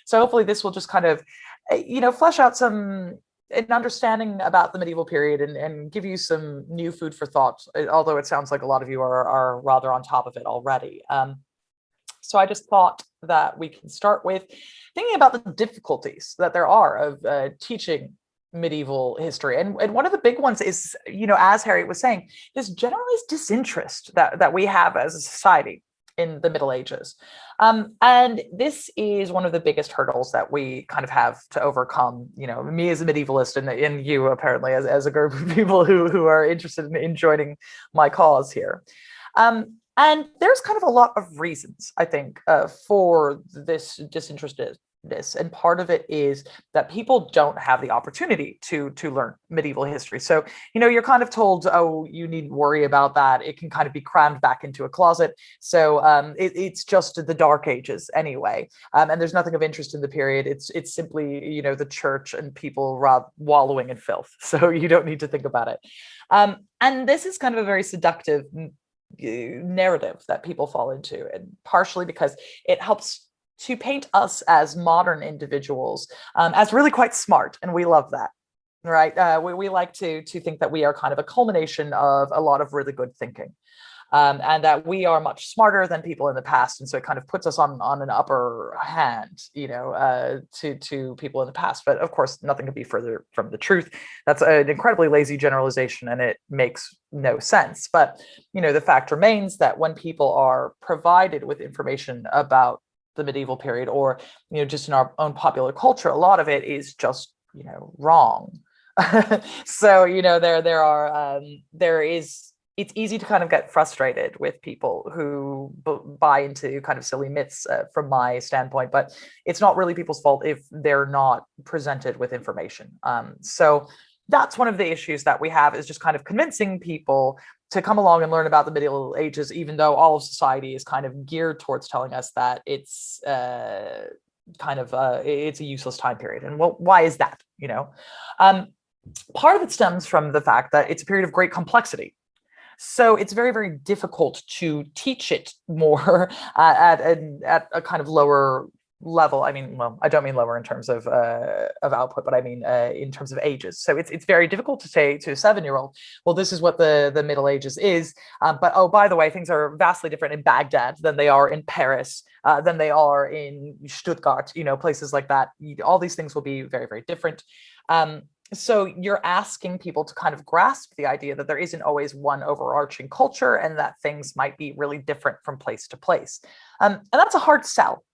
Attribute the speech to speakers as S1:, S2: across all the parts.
S1: So hopefully this will just kind of, flesh out an understanding about the medieval period and give you some new food for thought, although it sounds like a lot of you are rather on top of it already. So I just thought that we can start with thinking about the difficulties that there are of teaching medieval history. And one of the big ones is, as Harriet was saying, this generalized disinterest that we have as a society in the Middle Ages. And this is one of the biggest hurdles that we kind of have to overcome, me as a medievalist and you apparently as a group of people who are interested in joining my cause here. And there's kind of a lot of reasons, I think, for this disinterestedness. And part of it is that people don't have the opportunity to learn medieval history. So, you're kind of told, oh, you needn't worry about that. It can kind of be crammed back into a closet. So it's just the Dark Ages anyway. And there's nothing of interest in the period. It's simply, the church and people wallowing in filth. So you don't need to think about it. And this is kind of a very seductive narrative that people fall into, and partially because it helps to paint us as modern individuals as really quite smart, and we love that, right? We like to think that we are kind of a culmination of a lot of really good thinking, and that we are much smarter than people in the past, and so it kind of puts us on an upper hand, to people in the past. But of course, nothing could be further from the truth. That's an incredibly lazy generalization, and it makes no sense. But the fact remains that when people are provided with information about the medieval period, or just in our own popular culture, a lot of it is just wrong. So it's easy to kind of get frustrated with people who buy into kind of silly myths from my standpoint, but it's not really people's fault if they're not presented with information. So that's one of the issues that we have, is just kind of convincing people to come along and learn about the Medieval Ages, even though all of society is kind of geared towards telling us that it's it's a useless time period. And well, why is that? Part of it stems from the fact that it's a period of great complexity. So it's very, very difficult to teach it more at a kind of lower level. I mean, well, I don't mean lower in terms of output, but I mean in terms of ages. So it's very difficult to say to a 7-year-old, well, this is what the Middle Ages is. But oh, by the way, things are vastly different in Baghdad than they are in Paris, than they are in Stuttgart, places like that. All these things will be very, very different. So you're asking people to kind of grasp the idea that there isn't always one overarching culture, and that things might be really different from place to place. And that's a hard sell.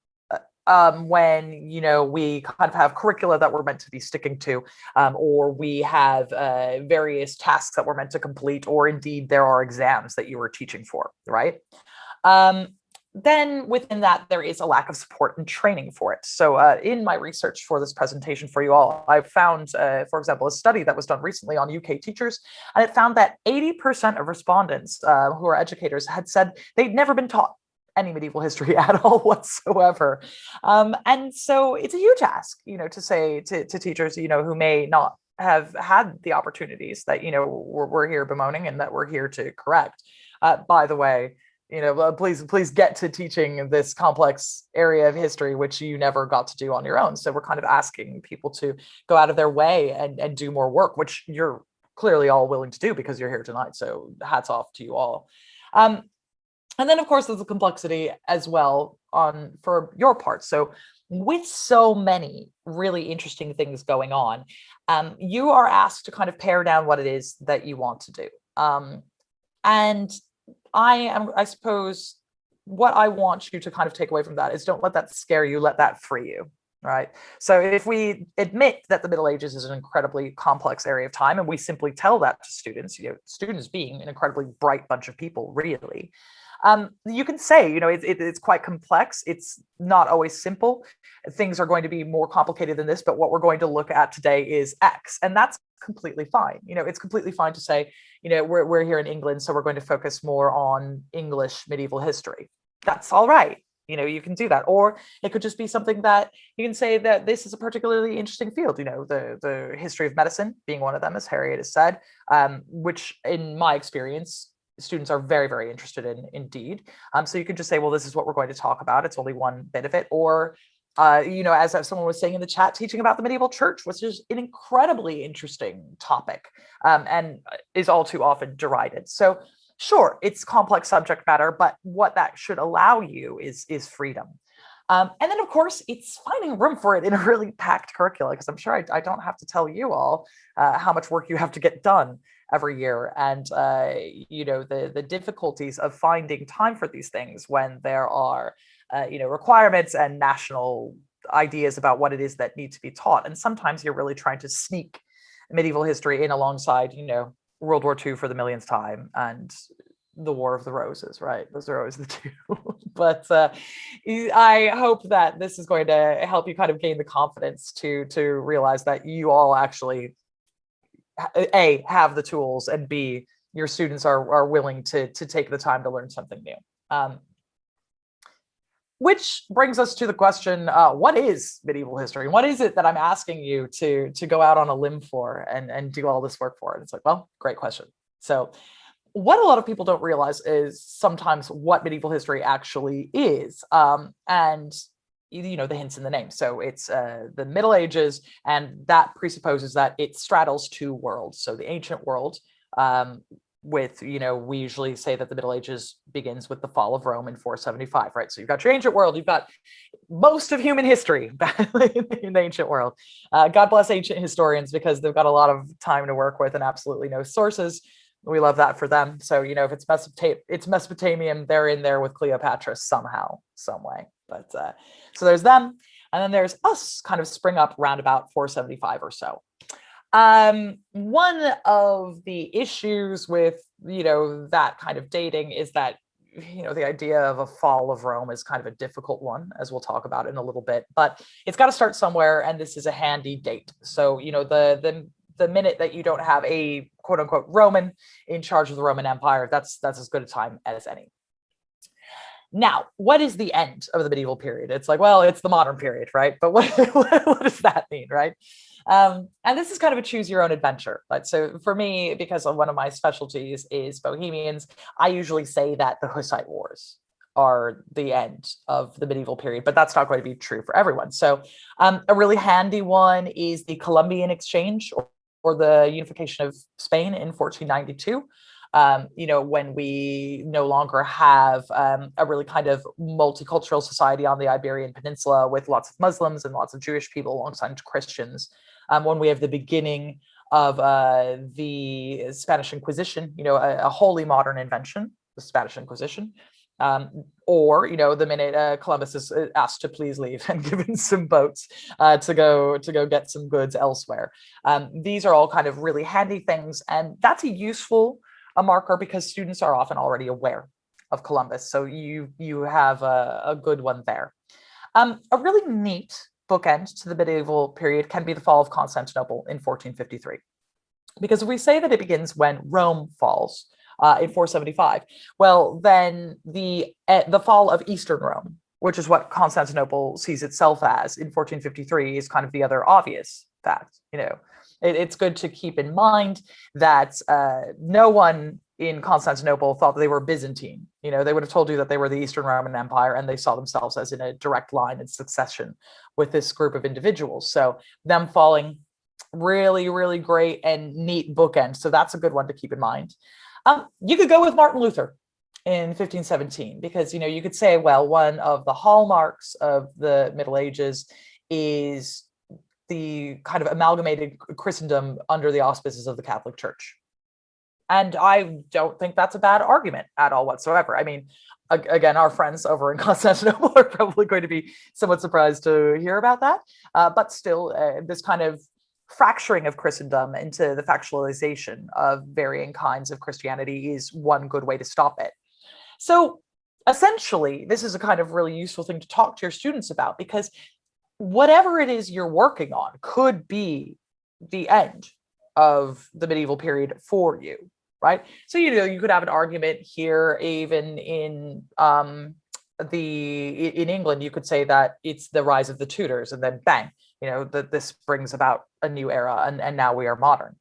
S1: When we kind of have curricula that we're meant to be sticking to, or we have various tasks that we're meant to complete, or indeed there are exams that you are teaching for, right? Then within that, there is a lack of support and training for it. So in my research for this presentation for you all, I found, for example, a study that was done recently on UK teachers, and it found that 80% of respondents who are educators had said they'd never been taught any medieval history at all whatsoever. And so it's a huge ask, to say to teachers, who may not have had the opportunities that, we're here bemoaning and that we're here to correct. By the way, please get to teaching this complex area of history, which you never got to do on your own. So we're kind of asking people to go out of their way and do more work, which you're clearly all willing to do because you're here tonight. So hats off to you all. And then, of course, there's the complexity as well for your part. So with so many really interesting things going on, you are asked to kind of pare down what it is that you want to do. And I suppose, what I want you to kind of take away from that is, don't let that scare you, let that free you. Right. So if we admit that the Middle Ages is an incredibly complex area of time, and we simply tell that to students, students being an incredibly bright bunch of people, really, you can say, it's quite complex. It's not always simple. Things are going to be more complicated than this, but what we're going to look at today is X, and that's completely fine. It's completely fine to say, we're here in England, so we're going to focus more on English medieval history. That's all right. You can do that. Or it could just be something that you can say that this is a particularly interesting field, the history of medicine being one of them, as Harriet has said, which in my experience, students are very, very interested in indeed. So you can just say, well, this is what we're going to talk about. It's only one bit of it. Or as someone was saying in the chat, teaching about the medieval church, which is an incredibly interesting topic, and is all too often derided. So sure, it's complex subject matter, but what that should allow you is freedom. And then, of course, it's finding room for it in a really packed curricula, because I'm sure I don't have to tell you all how much work you have to get done every year, and the difficulties of finding time for these things when there are requirements and national ideas about what it is that need to be taught. And sometimes you're really trying to sneak medieval history in alongside, World War II for the millionth time and the War of the Roses, right? Those are always the two. But I hope that this is going to help you kind of gain the confidence to realize that you all actually, A, have the tools, and B, your students are willing to take the time to learn something new. Which brings us to the question, what is medieval history? What is it that I'm asking you to go out on a limb for and do all this work for? And it's like, well, great question. So what a lot of people don't realize is sometimes what medieval history actually is. And the hints in the name. So it's the Middle Ages, and that presupposes that it straddles two worlds. So the ancient world, with, we usually say that the Middle Ages begins with the fall of Rome in 475, right? So you've got your ancient world, you've got most of human history in the ancient world. God bless ancient historians, because they've got a lot of time to work with and absolutely no sources. We love that for them. So, if it's Mesopotamian, they're in there with Cleopatra somehow, some way. But so there's them. And then there's us, kind of spring up around about 475 or so. One of the issues with, that kind of dating is that, the idea of a fall of Rome is kind of a difficult one, as we'll talk about in a little bit, but it's got to start somewhere. And this is a handy date. So, the minute that you don't have a quote unquote Roman in charge of the Roman Empire, that's as good a time as any. Now, what is the end of the medieval period? It's like, well, it's the modern period, right? But what does that mean, right? And this is kind of a choose your own adventure. Right? So for me, because one of my specialties is Bohemians, I usually say that the Hussite Wars are the end of the medieval period, but that's not going to be true for everyone. So a really handy one is the Columbian Exchange, or the unification of Spain in 1492. When we no longer have a really kind of multicultural society on the Iberian Peninsula with lots of Muslims and lots of Jewish people alongside Christians. When we have the beginning of the Spanish Inquisition, a wholly modern invention, the Spanish Inquisition. Or the minute Columbus is asked to please leave and given some boats to go get some goods elsewhere. These are all kind of really handy things, and that's a useful marker because students are often already aware of Columbus, so you have a good one there. A really neat bookend to the medieval period can be the fall of Constantinople in 1453, because if we say that it begins when Rome falls, in 475. Well, then the fall of Eastern Rome, which is what Constantinople sees itself as in 1453, is kind of the other obvious fact. It's good to keep in mind that no one in Constantinople thought that they were Byzantine. They would have told you that they were the Eastern Roman Empire, and they saw themselves as in a direct line in succession with this group of individuals. So them falling, really, really great and neat bookend. So that's a good one to keep in mind. You could go with Martin Luther in 1517, because, you could say, well, one of the hallmarks of the Middle Ages is the kind of amalgamated Christendom under the auspices of the Catholic Church. And I don't think that's a bad argument at all whatsoever. I mean, again, our friends over in Constantinople are probably going to be somewhat surprised to hear about that. But still, this kind of fracturing of Christendom into the factualization of varying kinds of Christianity is one good way to stop it. So essentially, this is a kind of really useful thing to talk to your students about, because whatever it is you're working on could be the end of the medieval period for you, right? So, you could have an argument here, even in England, you could say that it's the rise of the Tudors, and then bang, that this brings about a new era, and now we are modern.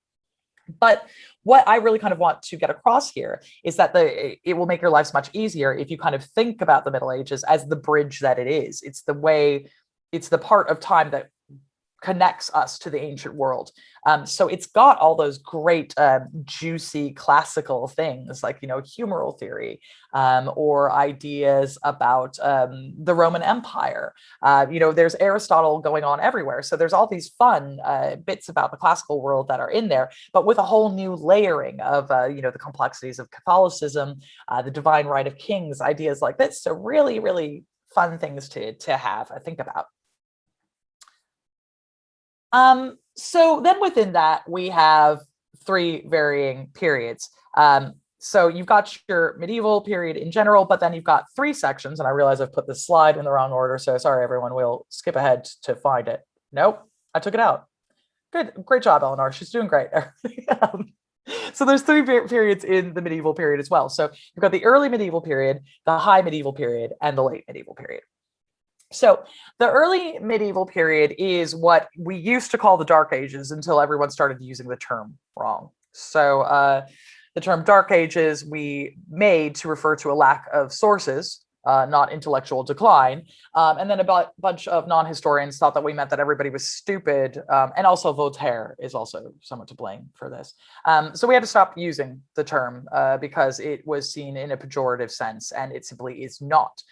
S1: But what I really kind of want to get across here is that it will make your lives much easier if you kind of think about the Middle Ages as the bridge that it is. It's the way it's the part of time that connects us to the ancient world. So it's got all those great juicy classical things like, humoral theory, or ideas about the Roman Empire. There's Aristotle going on everywhere. So there's all these fun bits about the classical world that are in there, but with a whole new layering of, the complexities of Catholicism, the divine right of kings, ideas like this. So really, really fun things to have, I think about. So then within that, we have three varying periods. So you've got your medieval period in general, but then you've got three sections. And I realize I've put this slide in the wrong order. So sorry, everyone, we'll skip ahead to find it. Nope, I took it out. Good. Great job, Eleanor. She's doing great. So there's three periods in the medieval period as well. So you've got the early medieval period, the high medieval period, and the late medieval period. So the early medieval period is what we used to call the Dark Ages until everyone started using the term wrong. So the term Dark Ages we made to refer to a lack of sources, not intellectual decline. And then a bunch of non-historians thought that we meant that everybody was stupid. And also Voltaire is also somewhat to blame for this. So we had to stop using the term because it was seen in a pejorative sense, and it simply is not.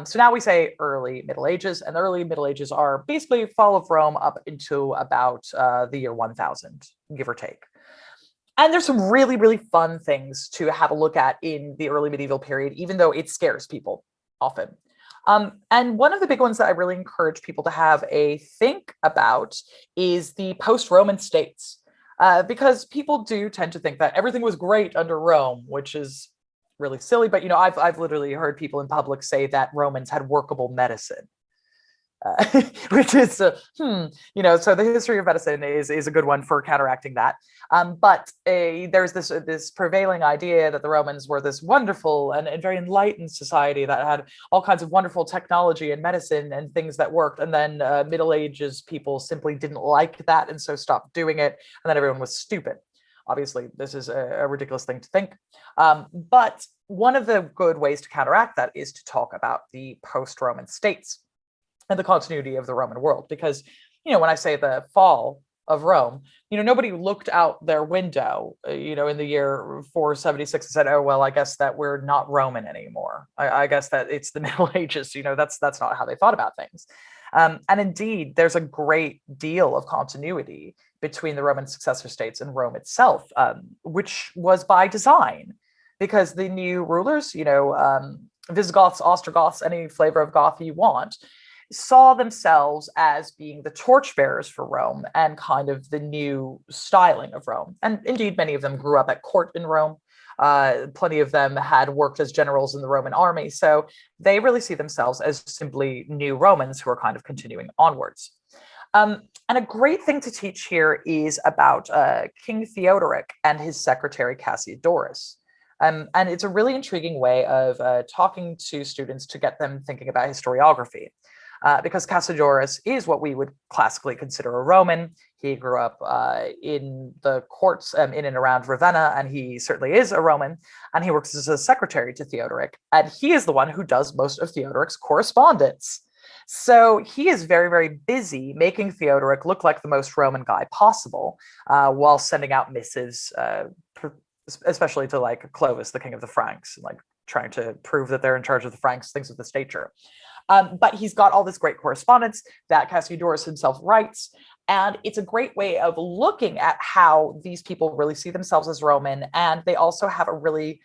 S1: So now we say early Middle Ages, and the early Middle Ages are basically fall of Rome up into about the year 1000, give or take. And there's some really, really fun things to have a look at in the early medieval period, even though it scares people often. And one of the big ones that I really encourage people to have a think about is the post-Roman states, because people do tend to think that everything was great under Rome, which is really silly, but I've literally heard people in public say that Romans had workable medicine, which is so the history of medicine is a good one for counteracting that. But there's this prevailing idea that the Romans were this wonderful and very enlightened society that had all kinds of wonderful technology and medicine and things that worked, and then Middle Ages people simply didn't like that and so stopped doing it, and then everyone was stupid. Obviously, this is a ridiculous thing to think. But one of the good ways to counteract that is to talk about the post-Roman states and the continuity of the Roman world. Because, when I say the fall of Rome, nobody looked out their window, in the year 476 and said, oh, well, I guess that we're not Roman anymore. I guess that it's the Middle Ages. That's not how they thought about things. And indeed, there's a great deal of continuity between the Roman successor states and Rome itself, which was by design, because the new rulers, Visigoths, Ostrogoths, any flavor of Goth you want, saw themselves as being the torchbearers for Rome and kind of the new styling of Rome. And indeed, many of them grew up at court in Rome. Plenty of them had worked as generals in the Roman army. So they really see themselves as simply new Romans who are kind of continuing onwards. And a great thing to teach here is about King Theodoric and his secretary Cassiodorus. And it's a really intriguing way of talking to students to get them thinking about historiography. Because Cassiodorus is what we would classically consider a Roman. He grew up in the courts in and around Ravenna, and he certainly is a Roman. And he works as a secretary to Theodoric. And he is the one who does most of Theodoric's correspondence. So he is very, very busy making Theodoric look like the most Roman guy possible, while sending out missives, especially to like Clovis, the king of the Franks, like trying to prove that they're in charge of the Franks, things of this nature. But he's got all this great correspondence that Cassiodorus himself writes. And it's a great way of looking at how these people really see themselves as Roman. And they also have a really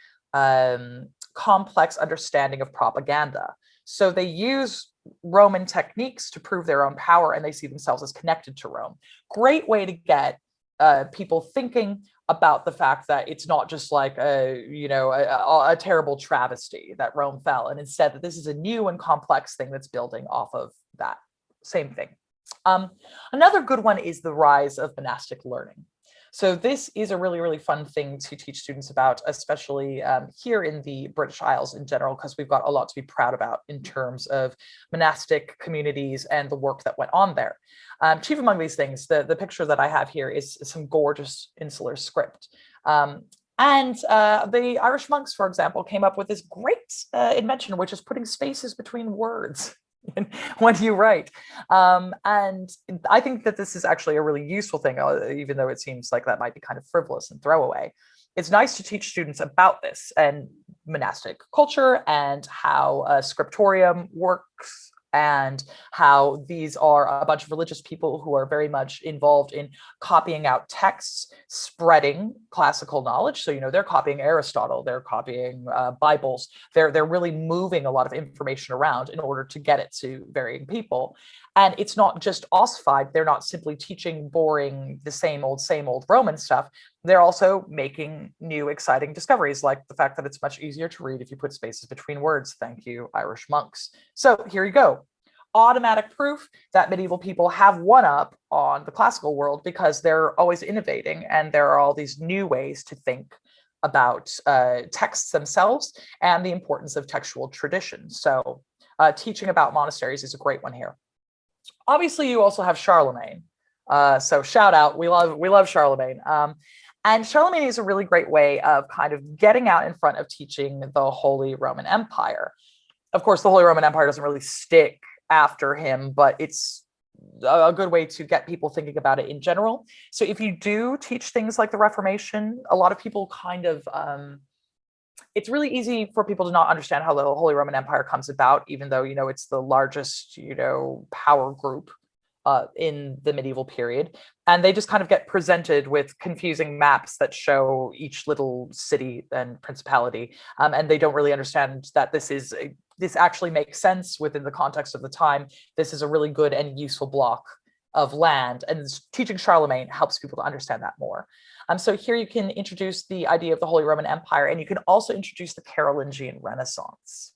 S1: complex understanding of propaganda. So they use Roman techniques to prove their own power, and they see themselves as connected to Rome. Great way to get people thinking about the fact that it's not just like a terrible travesty that Rome fell, and instead that this is a new and complex thing that's building off of that same thing. Another good one is the rise of monastic learning. So this is a really, really fun thing to teach students about, especially here in the British Isles in general, because we've got a lot to be proud about in terms of monastic communities and the work that went on there. Chief among these things, the picture that I have here is some gorgeous insular script. And the Irish monks, for example, came up with this great invention, which is putting spaces between words. when you write. And I think that this is actually a really useful thing, even though it seems like that might be kind of frivolous and throwaway. It's nice to teach students about this and monastic culture and how a scriptorium works, and how these are a bunch of religious people who are very much involved in copying out texts, spreading classical knowledge. So, they're copying Aristotle, they're copying Bibles, they're really moving a lot of information around in order to get it to varying people. And it's not just ossified. They're not simply teaching boring, the same old Roman stuff. They're also making new, exciting discoveries, like the fact that it's much easier to read if you put spaces between words. Thank you, Irish monks. So here you go. Automatic proof that medieval people have one up on the classical world, because they're always innovating and there are all these new ways to think about texts themselves and the importance of textual tradition. So teaching about monasteries is a great one here. Obviously, you also have Charlemagne. So shout out, we love Charlemagne. And Charlemagne is a really great way of kind of getting out in front of teaching the Holy Roman Empire. Of course, the Holy Roman Empire doesn't really stick after him, but it's a good way to get people thinking about it in general. So if you do teach things like the Reformation, a lot of people kind of, it's really easy for people to not understand how the Holy Roman Empire comes about, even though, it's the largest, power group in the medieval period. And they just kind of get presented with confusing maps that show each little city and principality. And they don't really understand that this actually makes sense within the context of the time. This is a really good and useful block of land. And teaching Charlemagne helps people to understand that more. So here you can introduce the idea of the Holy Roman Empire, and you can also introduce the Carolingian Renaissance.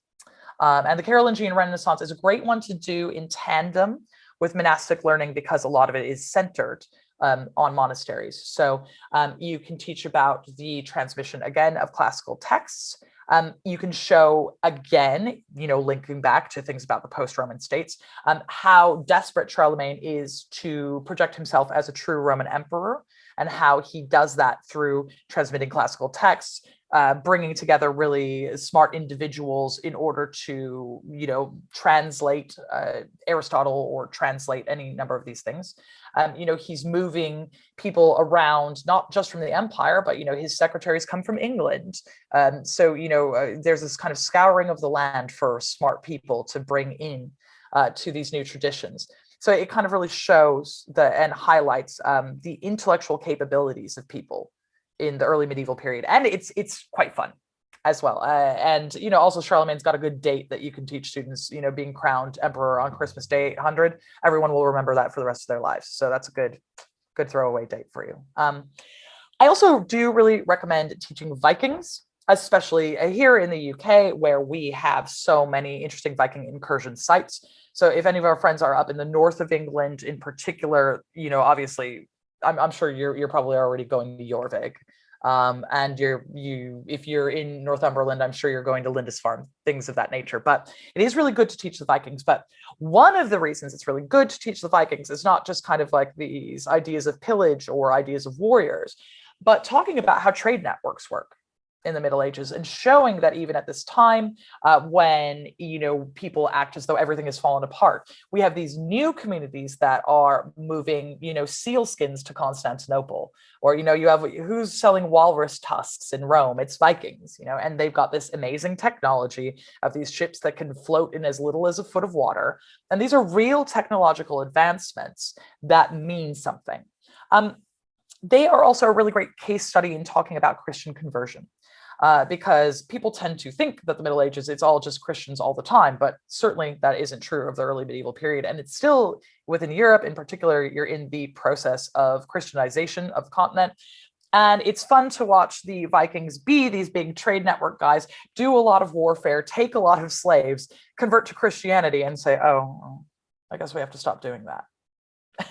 S1: And the Carolingian Renaissance is a great one to do in tandem with monastic learning, because a lot of it is centered on monasteries. So you can teach about the transmission, again, of classical texts. You can show, again, linking back to things about the post-Roman states, how desperate Charlemagne is to project himself as a true Roman emperor, and how he does that through transmitting classical texts, bringing together really smart individuals in order to, translate Aristotle or translate any number of these things. He's moving people around, not just from the empire, but, his secretaries come from England. So, there's this kind of scouring of the land for smart people to bring in to these new traditions. So it kind of really shows and highlights the intellectual capabilities of people in the early medieval period. And it's quite fun as well. And, also Charlemagne's got a good date that you can teach students, being crowned emperor on Christmas Day 800. Everyone will remember that for the rest of their lives. So that's a good throwaway date for you. I also do really recommend teaching Vikings, especially here in the UK, where we have so many interesting Viking incursion sites. So if any of our friends are up in the north of England in particular, obviously, I'm sure you're probably already going to Jorvik. And if you're in Northumberland, I'm sure you're going to Lindisfarne, things of that nature. But it is really good to teach the Vikings. But one of the reasons it's really good to teach the Vikings is not just kind of like these ideas of pillage or ideas of warriors, but talking about how trade networks work in the Middle Ages, and showing that even at this time, when people act as though everything has fallen apart, we have these new communities that are moving seal skins to Constantinople, or you have who's selling walrus tusks in Rome. It's Vikings, and they've got this amazing technology of these ships that can float in as little as a foot of water, and these are real technological advancements that mean something. They are also a really great case study in talking about Christian conversion. Because people tend to think that the Middle Ages, it's all just Christians all the time, but certainly that isn't true of the early medieval period. And it's still, within Europe in particular, you're in the process of Christianization of the continent. And it's fun to watch the Vikings be these big trade network guys, do a lot of warfare, take a lot of slaves, convert to Christianity, and say, oh, I guess we have to stop doing that.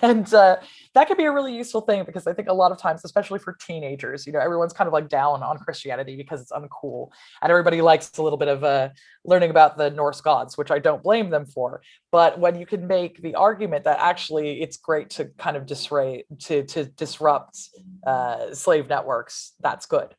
S1: And that could be a really useful thing, because I think a lot of times, especially for teenagers, everyone's kind of like down on Christianity because it's uncool, and everybody likes a little bit of learning about the Norse gods, which I don't blame them for. But when you can make the argument that actually it's great to kind of disrupt slave networks, that's good.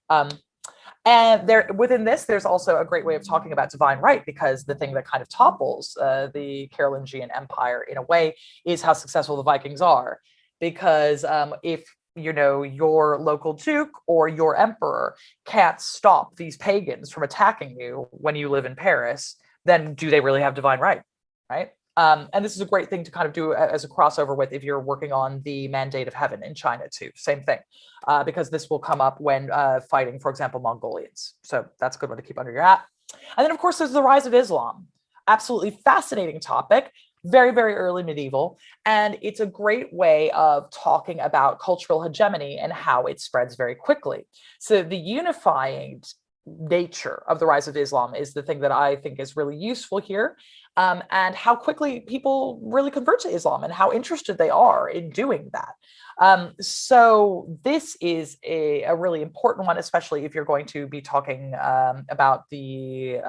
S1: And there, within this, there's also a great way of talking about divine right, because the thing that kind of topples the Carolingian Empire in a way is how successful the Vikings are. Because if your local duke or your emperor can't stop these pagans from attacking you when you live in Paris, then do they really have divine right? Right? And this is a great thing to kind of do as a crossover with if you're working on the Mandate of Heaven in China too. Same thing, because this will come up when fighting, for example, Mongolians. So that's a good one to keep under your hat. And then, of course, there's the rise of Islam. Absolutely fascinating topic. Very, very early medieval. And it's a great way of talking about cultural hegemony and how it spreads very quickly. So the unifying nature of the rise of Islam is the thing that I think is really useful here, and how quickly people really convert to Islam and how interested they are in doing that. So this is a really important one, especially if you're going to be talking about the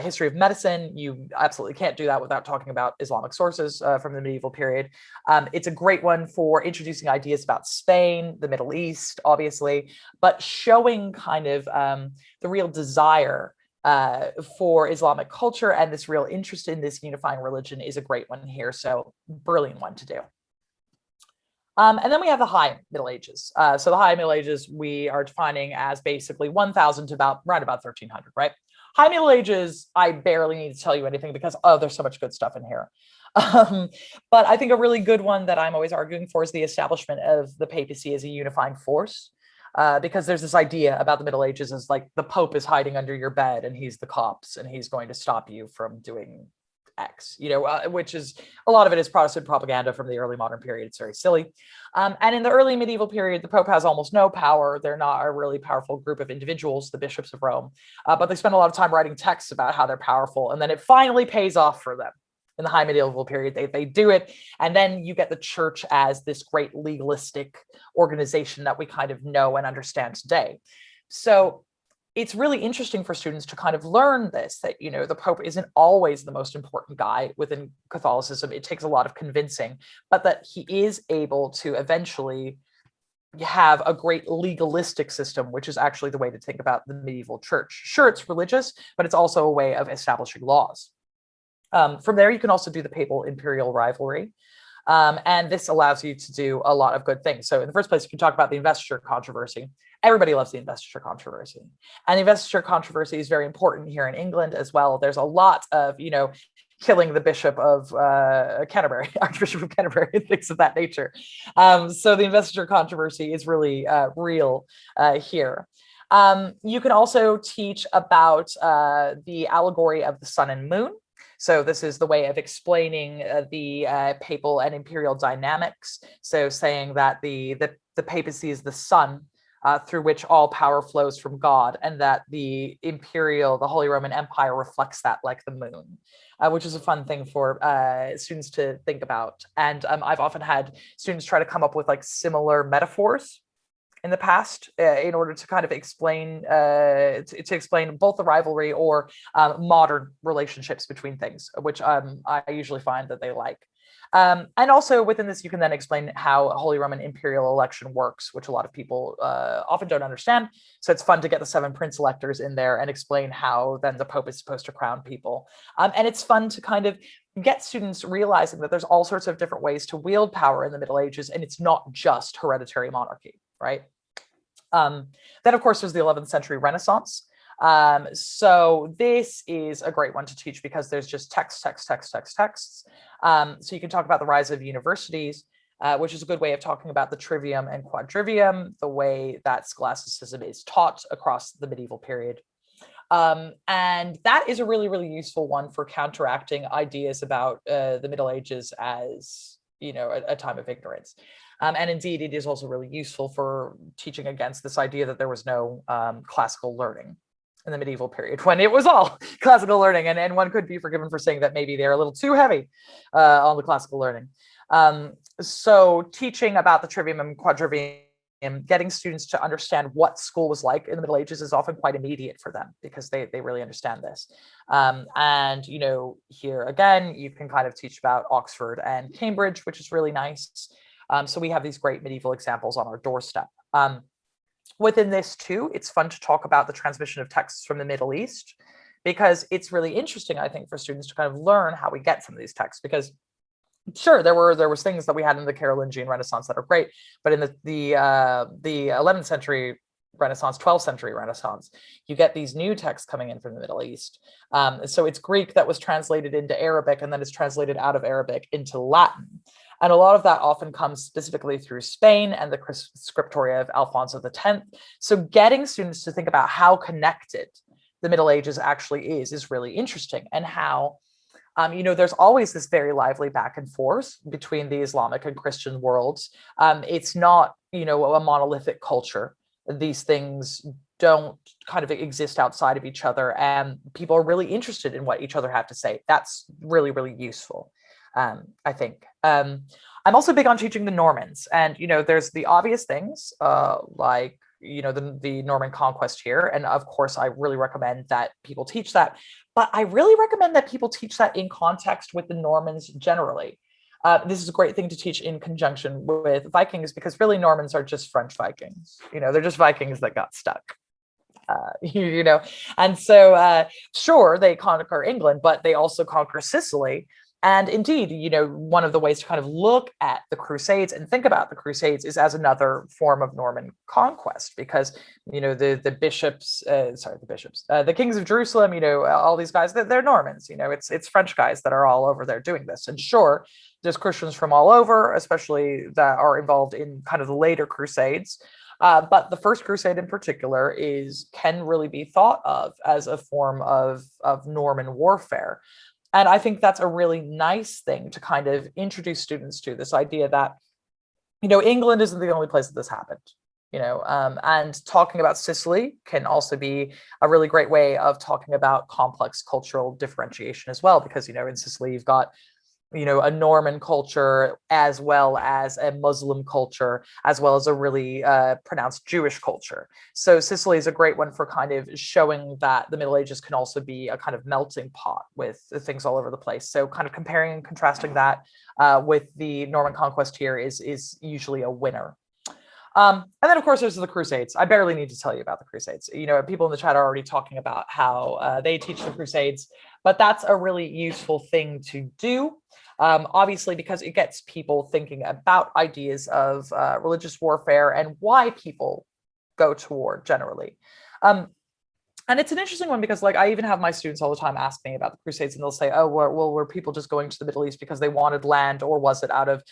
S1: history of medicine. You absolutely can't do that without talking about Islamic sources from the medieval period. It's a great one for introducing ideas about Spain, the Middle East, obviously, but showing kind of the real desire for Islamic culture and this real interest in this unifying religion is a great one here. So brilliant one to do. And then we have the High Middle Ages. So the High Middle Ages we are defining as basically 1000 to right about 1300, right? High Middle Ages, I barely need to tell you anything because, there's so much good stuff in here. But I think a really good one that I'm always arguing for is the establishment of the papacy as a unifying force. Because there's this idea about the Middle Ages as like the Pope is hiding under your bed and he's the cops and he's going to stop you from doing X, which is a lot of it is Protestant propaganda from the early modern period. It's very silly. And in the early medieval period, the Pope has almost no power. They're not a really powerful group of individuals, the bishops of Rome, but they spend a lot of time writing texts about how they're powerful. And then it finally pays off for them. In the high medieval period, they do it. And then you get the church as this great legalistic organization that we kind of know and understand today. So it's really interesting for students to kind of learn this, that, the Pope isn't always the most important guy within Catholicism. It takes a lot of convincing, but that he is able to eventually have a great legalistic system, which is actually the way to think about the medieval church. Sure, it's religious, but it's also a way of establishing laws. From there, you can also do the papal imperial rivalry. And this allows you to do a lot of good things. So in the first place, you can talk about the investiture controversy. Everybody loves the investiture controversy. And the investiture controversy is very important here in England as well. There's a lot of, killing the Bishop of Canterbury, Archbishop of Canterbury, and things of that nature. So the investiture controversy is really real here. You can also teach about the allegory of the sun and moon. So this is the way of explaining the papal and imperial dynamics. So saying that the papacy is the sun through which all power flows from God, and that the Holy Roman Empire reflects that like the moon, which is a fun thing for students to think about. And I've often had students try to come up with like similar metaphors in the past in order to kind of explain to explain both the rivalry or modern relationships between things, which I usually find that they like. And also within this, you can then explain how Holy Roman imperial election works, which a lot of people often don't understand. So it's fun to get the 7 prince electors in there and explain how then the Pope is supposed to crown people. And it's fun to kind of get students realizing that there's all sorts of different ways to wield power in the Middle Ages, and it's not just hereditary monarchy, right? Then, of course, there's the 11th century Renaissance. So this is a great one to teach because there's just texts. So you can talk about the rise of universities, which is a good way of talking about the trivium and quadrivium, the way that scholasticism is taught across the medieval period. And that is a really, really useful one for counteracting ideas about the Middle Ages as, a time of ignorance. And indeed, it is also really useful for teaching against this idea that there was no classical learning in the medieval period, when it was all classical learning. And one could be forgiven for saying that maybe they're a little too heavy on the classical learning. So teaching about the trivium and quadrivium, getting students to understand what school was like in the Middle Ages is often quite immediate for them because they really understand this. And, here again, you can kind of teach about Oxford and Cambridge, which is really nice. So we have these great medieval examples on our doorstep. Within this too, it's fun to talk about the transmission of texts from the Middle East, because it's really interesting, I think, for students to kind of learn how we get some of these texts. Because sure, there was things that we had in the Carolingian Renaissance that are great, but in the 11th century Renaissance, 12th century Renaissance, you get these new texts coming in from the Middle East. So it's Greek that was translated into Arabic, and then it's translated out of Arabic into Latin. And a lot of that often comes specifically through Spain and the scriptoria of Alfonso X. So getting students to think about how connected the Middle Ages actually is really interesting, and how there's always this very lively back and forth between the Islamic and Christian worlds. It's not, a monolithic culture. These things don't kind of exist outside of each other, and people are really interested in what each other have to say. That's really, really useful, I think. I'm also big on teaching the Normans, and, there's the obvious things, like, the Norman Conquest here. And of course, I really recommend that people teach that. But I really recommend that people teach that in context with the Normans generally. This is a great thing to teach in conjunction with Vikings, because really Normans are just French Vikings. They're just Vikings that got stuck. And so sure, they conquer England, but they also conquer Sicily. And indeed, one of the ways to kind of look at the Crusades and think about the Crusades is as another form of Norman conquest, because, the bishops, the kings of Jerusalem, all these guys, they're Normans, it's French guys that are all over there doing this. And sure, there's Christians from all over, especially that are involved in kind of the later Crusades. But the First Crusade in particular can really be thought of as a form of Norman warfare. And I think that's a really nice thing to kind of introduce students to, this idea that, England isn't the only place that this happened, and talking about Sicily can also be a really great way of talking about complex cultural differentiation as well, because, in Sicily, you've got, a Norman culture, as well as a Muslim culture, as well as a really pronounced Jewish culture. So Sicily is a great one for kind of showing that the Middle Ages can also be a kind of melting pot with things all over the place. So kind of comparing and contrasting that with the Norman conquest here is usually a winner. And then, of course, there's the Crusades. I barely need to tell you about the Crusades. People in the chat are already talking about how they teach the Crusades, but that's a really useful thing to do, obviously, because it gets people thinking about ideas of religious warfare and why people go to war generally. And it's an interesting one, because, like, I even have my students all the time ask me about the Crusades, and they'll say, oh, well, were people just going to the Middle East because they wanted land, or was it out of,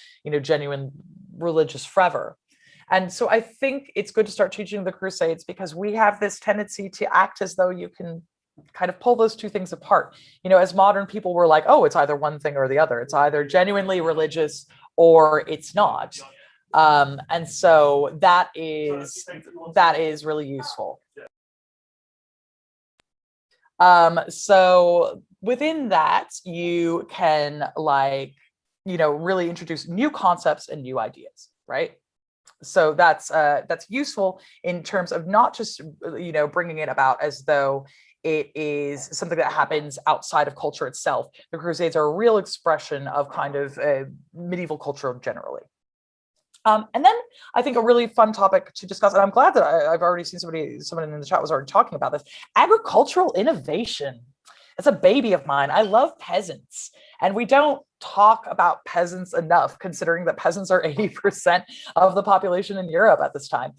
S1: genuine religious fervor? And so I think it's good to start teaching the Crusades, because we have this tendency to act as though you can kind of pull those two things apart. As modern people, we're like, oh, it's either one thing or the other. It's either genuinely religious or it's not. And so that is really useful. So within that, you can, like, really introduce new concepts and new ideas, right? So that's useful in terms of not just, bringing it about as though it is something that happens outside of culture itself. The Crusades are a real expression of kind of medieval culture generally. And then I think a really fun topic to discuss, and I'm glad that I've already seen someone in the chat was already talking about this, agricultural innovation. It's a baby of mine. I love peasants, and we don't talk about peasants enough, considering that peasants are 80% of the population in Europe at this time.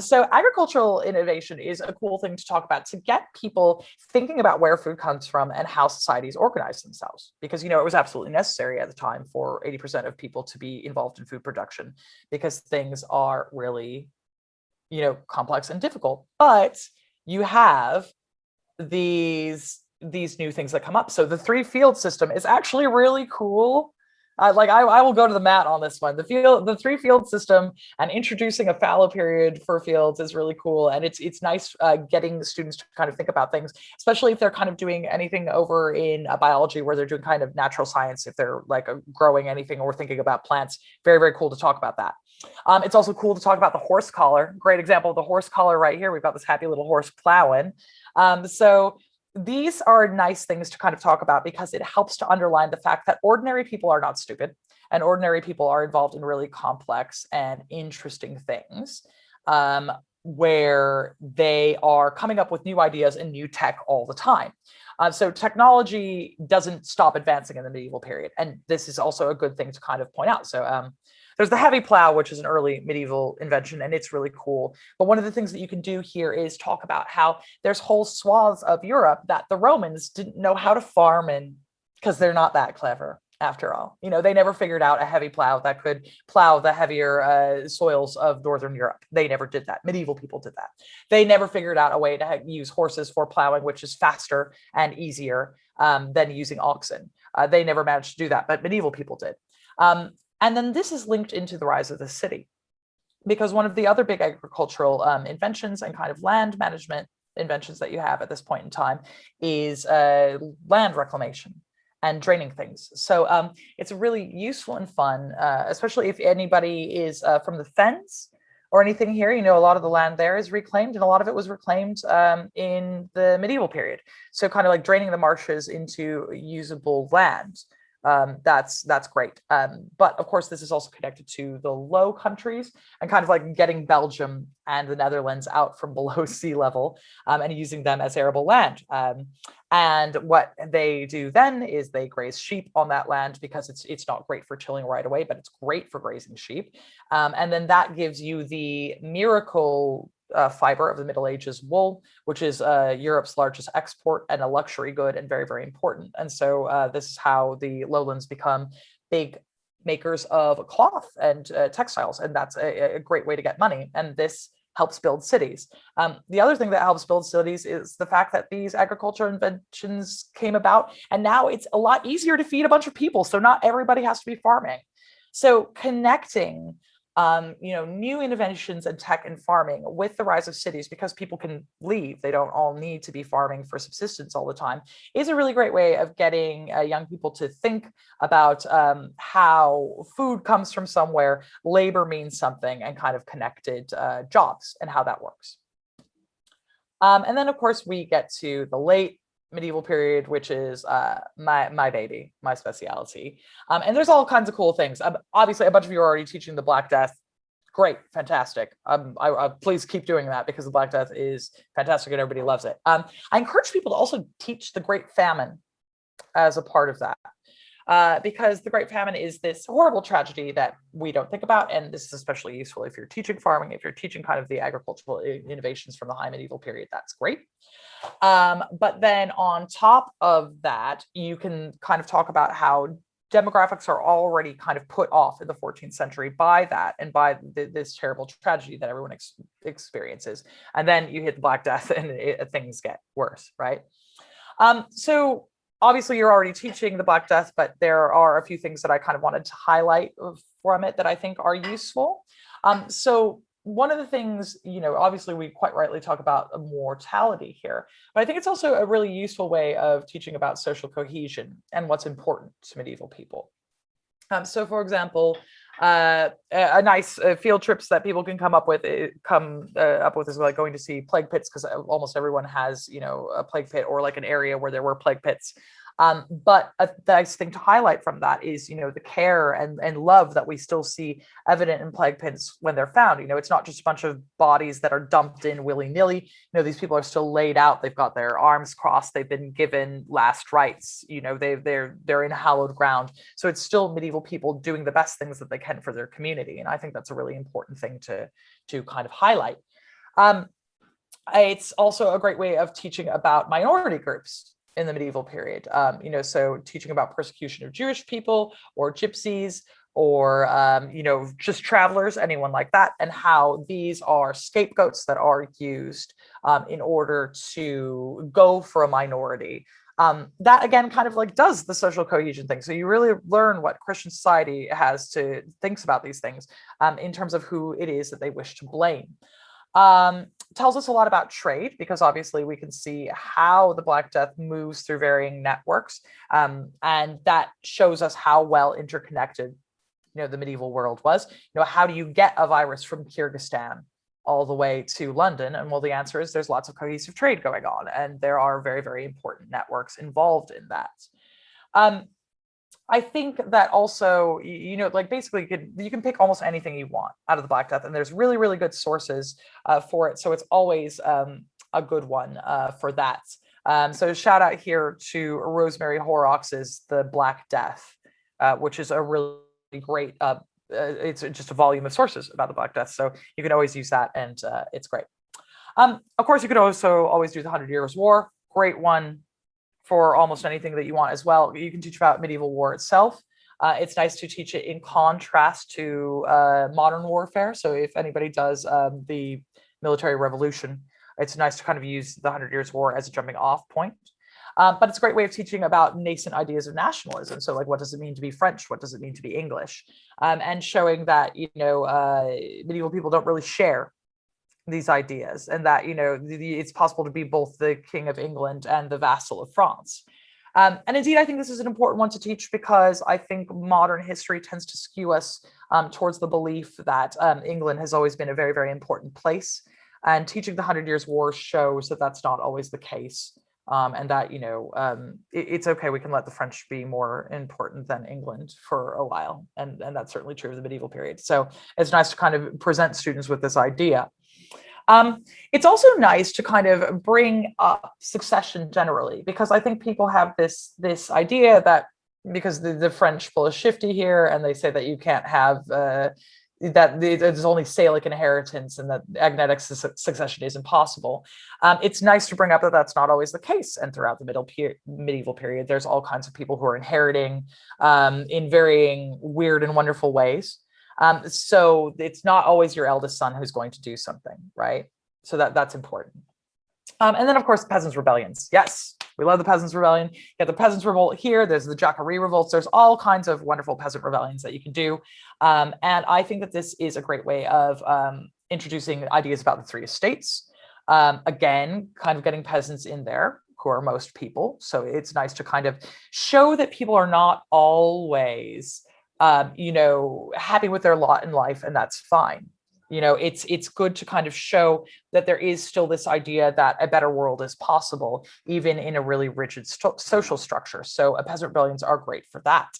S1: So agricultural innovation is a cool thing to talk about, to get people thinking about where food comes from and how societies organize themselves, because, it was absolutely necessary at the time for 80% of people to be involved in food production, because things are really, complex and difficult. But you have these new things that come up. So the 3-field system is actually really cool. I will go to the mat on this one. The 3-field system and introducing a fallow period for fields is really cool. And it's nice getting the students to kind of think about things, especially if they're kind of doing anything over in biology, where they're doing kind of natural science, if they're like growing anything or thinking about plants. Very, very cool to talk about that. It's also cool to talk about the horse collar. Great example of the horse collar right here. We've got this happy little horse plowing. So these are nice things to kind of talk about, because it helps to underline the fact that ordinary people are not stupid, and ordinary people are involved in really complex and interesting things. where they are coming up with new ideas and new tech all the time. So technology doesn't stop advancing in the medieval period. And this is also a good thing to kind of point out. So there's the heavy plow, which is an early medieval invention, and it's really cool. But one of the things that you can do here is talk about how there's whole swaths of Europe that the Romans didn't know how to farm in because they're not that clever. After all, they never figured out a heavy plow that could plow the heavier soils of Northern Europe. They never did that. Medieval people did that. They never figured out a way to use horses for plowing, which is faster and easier than using oxen. They never managed to do that, but medieval people did. And then this is linked into the rise of the city, because one of the other big agricultural inventions and kind of land management inventions that you have at this point in time is land reclamation and draining things. So it's really useful and fun, especially if anybody is from the Fens or anything here. A lot of the land there is reclaimed, and a lot of it was reclaimed in the medieval period. So kind of like draining the marshes into usable land. That's great. But of course, this is also connected to the Low Countries and kind of like getting Belgium and the Netherlands out from below sea level and using them as arable land. And what they do then is they graze sheep on that land because it's not great for tilling right away, but it's great for grazing sheep. And then that gives you the miracle fiber of the Middle Ages, wool, which is Europe's largest export and a luxury good and very, very important. And so this is how the lowlands become big makers of cloth and textiles. And that's a great way to get money. And this helps build cities. The other thing that helps build cities is the fact that these agricultural inventions came about, and now it's a lot easier to feed a bunch of people. So not everybody has to be farming. So connecting new innovations in tech and farming with the rise of cities, because people can leave, they don't all need to be farming for subsistence all the time, is a really great way of getting young people to think about how food comes from somewhere, labor means something, and kind of connected jobs and how that works. And then, of course, we get to the late medieval period, which is my baby, my speciality. And there's all kinds of cool things. Obviously, a bunch of you are already teaching the Black Death. Great, fantastic. I please keep doing that, because the Black Death is fantastic and everybody loves it. I encourage people to also teach the Great Famine as a part of that. Because the Great Famine is this horrible tragedy that we don't think about. And this is especially useful if you're teaching farming, if you're teaching kind of the agricultural innovations from the high medieval period, that's great. But then on top of that, you can kind of talk about how demographics are already kind of put off in the 14th century by that and by this terrible tragedy that everyone experiences. And then you hit the Black Death and things get worse, right? So obviously you're already teaching the Black Death, but there are a few things that I kind of wanted to highlight from it that I think are useful. So one of the things, obviously we quite rightly talk about mortality here, but I think it's also a really useful way of teaching about social cohesion and what's important to medieval people. So for example, a nice field trips that people can come up with is like going to see plague pits, because almost everyone has, a plague pit or like an area where there were plague pits. But a nice thing to highlight from that is, the care and love that we still see evident in plague pits when they're found. It's not just a bunch of bodies that are dumped in willy-nilly. These people are still laid out. They've got their arms crossed. They've been given last rites. They're in hallowed ground. So it's still medieval people doing the best things that they can for their community. And I think that's a really important thing to kind of highlight. It's also a great way of teaching about minority groups in the medieval period, so teaching about persecution of Jewish people or gypsies or, just travelers, anyone like that, and how these are scapegoats that are used in order to go for a minority. That again kind of like does the social cohesion thing. So you really learn what Christian society thinks about these things in terms of who it is that they wish to blame. Tells us a lot about trade, because obviously we can see how the Black Death moves through varying networks, and that shows us how well interconnected the medieval world was. How do you get a virus from Kyrgyzstan all the way to London? And well, the answer is there's lots of cohesive trade going on, and there are very, very important networks involved in that. I think that also, like basically you can pick almost anything you want out of the Black Death, and there's really, really good sources for it. So it's always a good one for that. So shout out here to Rosemary Horrocks' The Black Death, which is a really great, it's just a volume of sources about the Black Death. So you can always use that, and it's great. Of course, you could also always do the 100 Years' War. Great one for almost anything that you want as well. You can teach about medieval war itself. It's nice to teach it in contrast to modern warfare. So if anybody does the military revolution, it's nice to kind of use the 100 Years' War as a jumping off point. But it's a great way of teaching about nascent ideas of nationalism. So like, what does it mean to be French? What does it mean to be English? And showing that, medieval people don't really share these ideas, and that it's possible to be both the King of England and the vassal of France. And indeed, I think this is an important one to teach, because I think modern history tends to skew us towards the belief that England has always been a very, very important place, and teaching the 100 Years' War shows that that's not always the case, and that it's okay, we can let the French be more important than England for a while, and that's certainly true of the medieval period. So it's nice to kind of present students with this idea. It's also nice to kind of bring up succession generally, because I think people have this idea that because the French pull a shifty here, and they say that you can't have that there's only Salic inheritance, and that agnatic succession is impossible. It's nice to bring up that that's not always the case, and throughout the medieval period, there's all kinds of people who are inheriting in varying weird and wonderful ways. So it's not always your eldest son who's going to do something, right? So that's important. And then, of course, peasants' rebellions. Yes, we love the peasants' rebellion. You get the peasants' revolt here. There's the Jacquerie revolts. There's all kinds of wonderful peasant rebellions that you can do. And I think that this is a great way of introducing ideas about the three estates. Again, kind of getting peasants in there, who are most people. So it's nice to kind of show that people are not always happy with their lot in life, and that's fine. It's good to kind of show that there is still this idea that a better world is possible, even in a really rigid social structure. So peasant rebellions are great for that.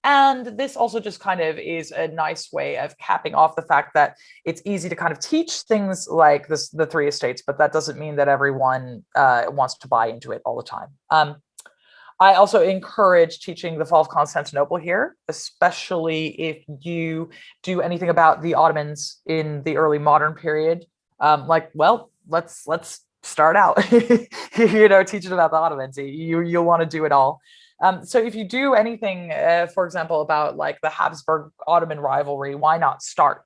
S1: And this also just kind of is a nice way of capping off the fact that it's easy to kind of teach things like the three estates, but that doesn't mean that everyone wants to buy into it all the time. I also encourage teaching the fall of Constantinople here, especially if you do anything about the Ottomans in the early modern period. Let's start out, teaching about the Ottomans. You'll want to do it all. So if you do anything, for example, about like the Habsburg-Ottoman rivalry, why not start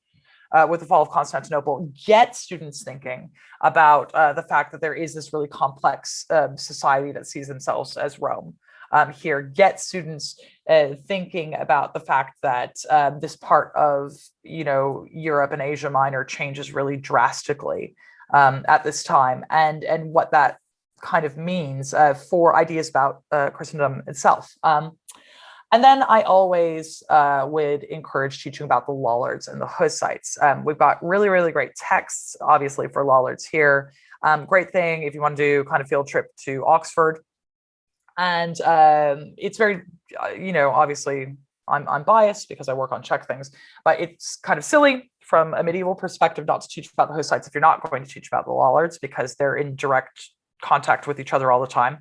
S1: with the fall of Constantinople? Get students thinking about the fact that there is this really complex society that sees themselves as Rome. Here, get students thinking about the fact that this part of Europe and Asia Minor changes really drastically at this time, and what that kind of means for ideas about Christendom itself. And then I always would encourage teaching about the Lollards and the Hussites. We've got really, really great texts, obviously, for Lollards here. Great thing if you want to do kind of field trip to Oxford. And it's very, obviously I'm biased because I work on Czech things, but it's kind of silly from a medieval perspective not to teach about the Hussites if you're not going to teach about the Lollards, because they're in direct contact with each other all the time.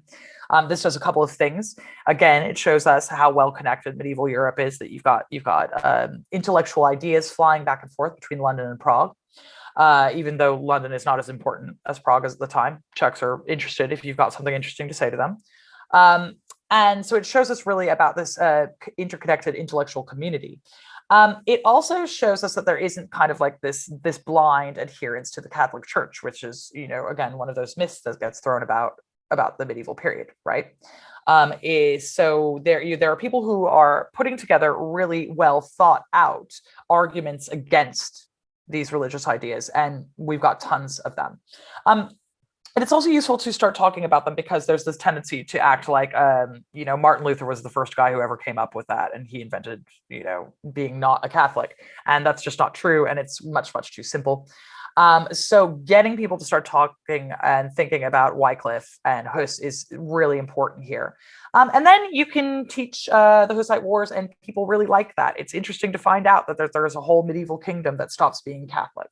S1: This does a couple of things. Again, it shows us how well connected medieval Europe is, that you've got intellectual ideas flying back and forth between London and Prague. Even though London is not as important as Prague is at the time, Czechs are interested if you've got something interesting to say to them. And so it shows us really about this interconnected intellectual community. It also shows us that there isn't kind of like this blind adherence to the Catholic Church, which is, again, one of those myths that gets thrown about the medieval period, right? So there are people who are putting together really well thought out arguments against these religious ideas, and we've got tons of them. And it's also useful to start talking about them, because there's this tendency to act like, Martin Luther was the first guy who ever came up with that, and he invented, being not a Catholic. And that's just not true. And it's much, much too simple. So getting people to start talking and thinking about Wycliffe and Hus is really important here. And then you can teach the Hussite Wars, and people really like that. It's interesting to find out that there's a whole medieval kingdom that stops being Catholic,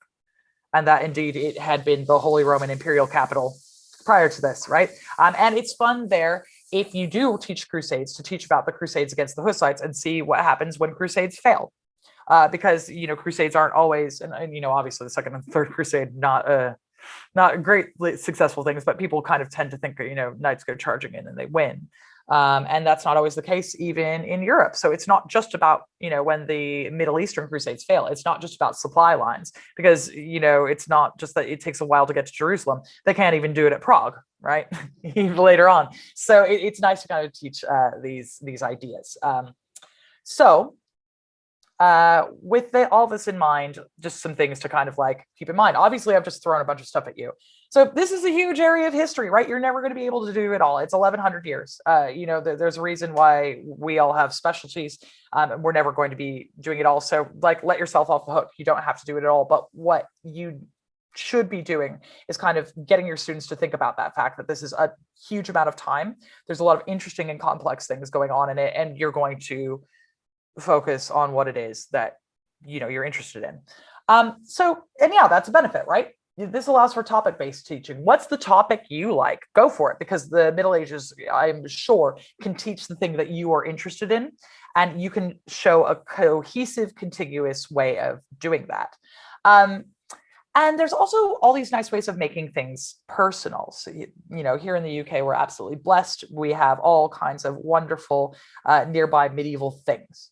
S1: and that indeed it had been the Holy Roman Imperial capital prior to this, right? And it's fun there, if you do teach Crusades, to teach about the Crusades against the Hussites and see what happens when Crusades fail. Because, Crusades aren't always, and obviously the Second and Third Crusade, not great successful things, but people kind of tend to think, knights go charging in and they win. And that's not always the case even in Europe. So it's not just about, when the Middle Eastern Crusades fail, it's not just about supply lines, because, it's not just that it takes a while to get to Jerusalem. They can't even do it at Prague, right? Even later on. So it's nice to kind of teach these ideas. With all this in mind, just some things to kind of keep in mind. Obviously, I've just thrown a bunch of stuff at you. So this is a huge area of history, right? You're never going to be able to do it all. It's 1100 years. There's a reason why we all have specialties. And we're never going to be doing it all. So let yourself off the hook. You don't have to do it at all. But what you should be doing is kind of getting your students to think about that fact that this is a huge amount of time. There's a lot of interesting and complex things going on in it, and you're going to focus on what it is that you're interested in. That's a benefit, right? This allows for topic-based teaching. What's the topic you like? Go for it, because the Middle Ages, I'm sure, can teach the thing that you are interested in, and you can show a cohesive, contiguous way of doing that. And there's also all these nice ways of making things personal. So, here in the UK, we're absolutely blessed. We have all kinds of wonderful nearby medieval things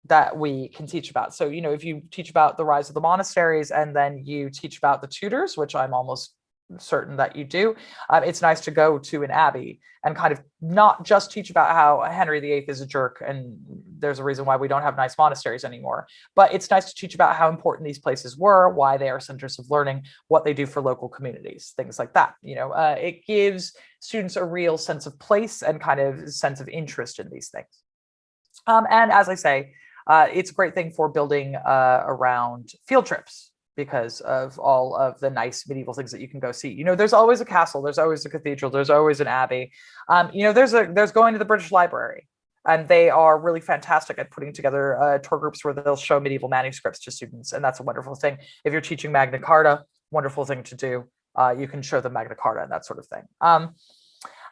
S1: that we can teach about. So, if you teach about the rise of the monasteries and then you teach about the Tudors, which I'm almost certain that you do, it's nice to go to an abbey and kind of not just teach about how Henry VIII is a jerk and there's a reason why we don't have nice monasteries anymore, but it's nice to teach about how important these places were, why they are centers of learning, what they do for local communities, things like that. It gives students a real sense of place and kind of sense of interest in these things. And as I say, it's a great thing for building around field trips, because of all of the nice medieval things that you can go see. There's always a castle, there's always a cathedral, there's always an abbey. There's going to the British Library, and they are really fantastic at putting together tour groups where they'll show medieval manuscripts to students, and that's a wonderful thing. If you're teaching Magna Carta, wonderful thing to do. You can show them Magna Carta and that sort of thing.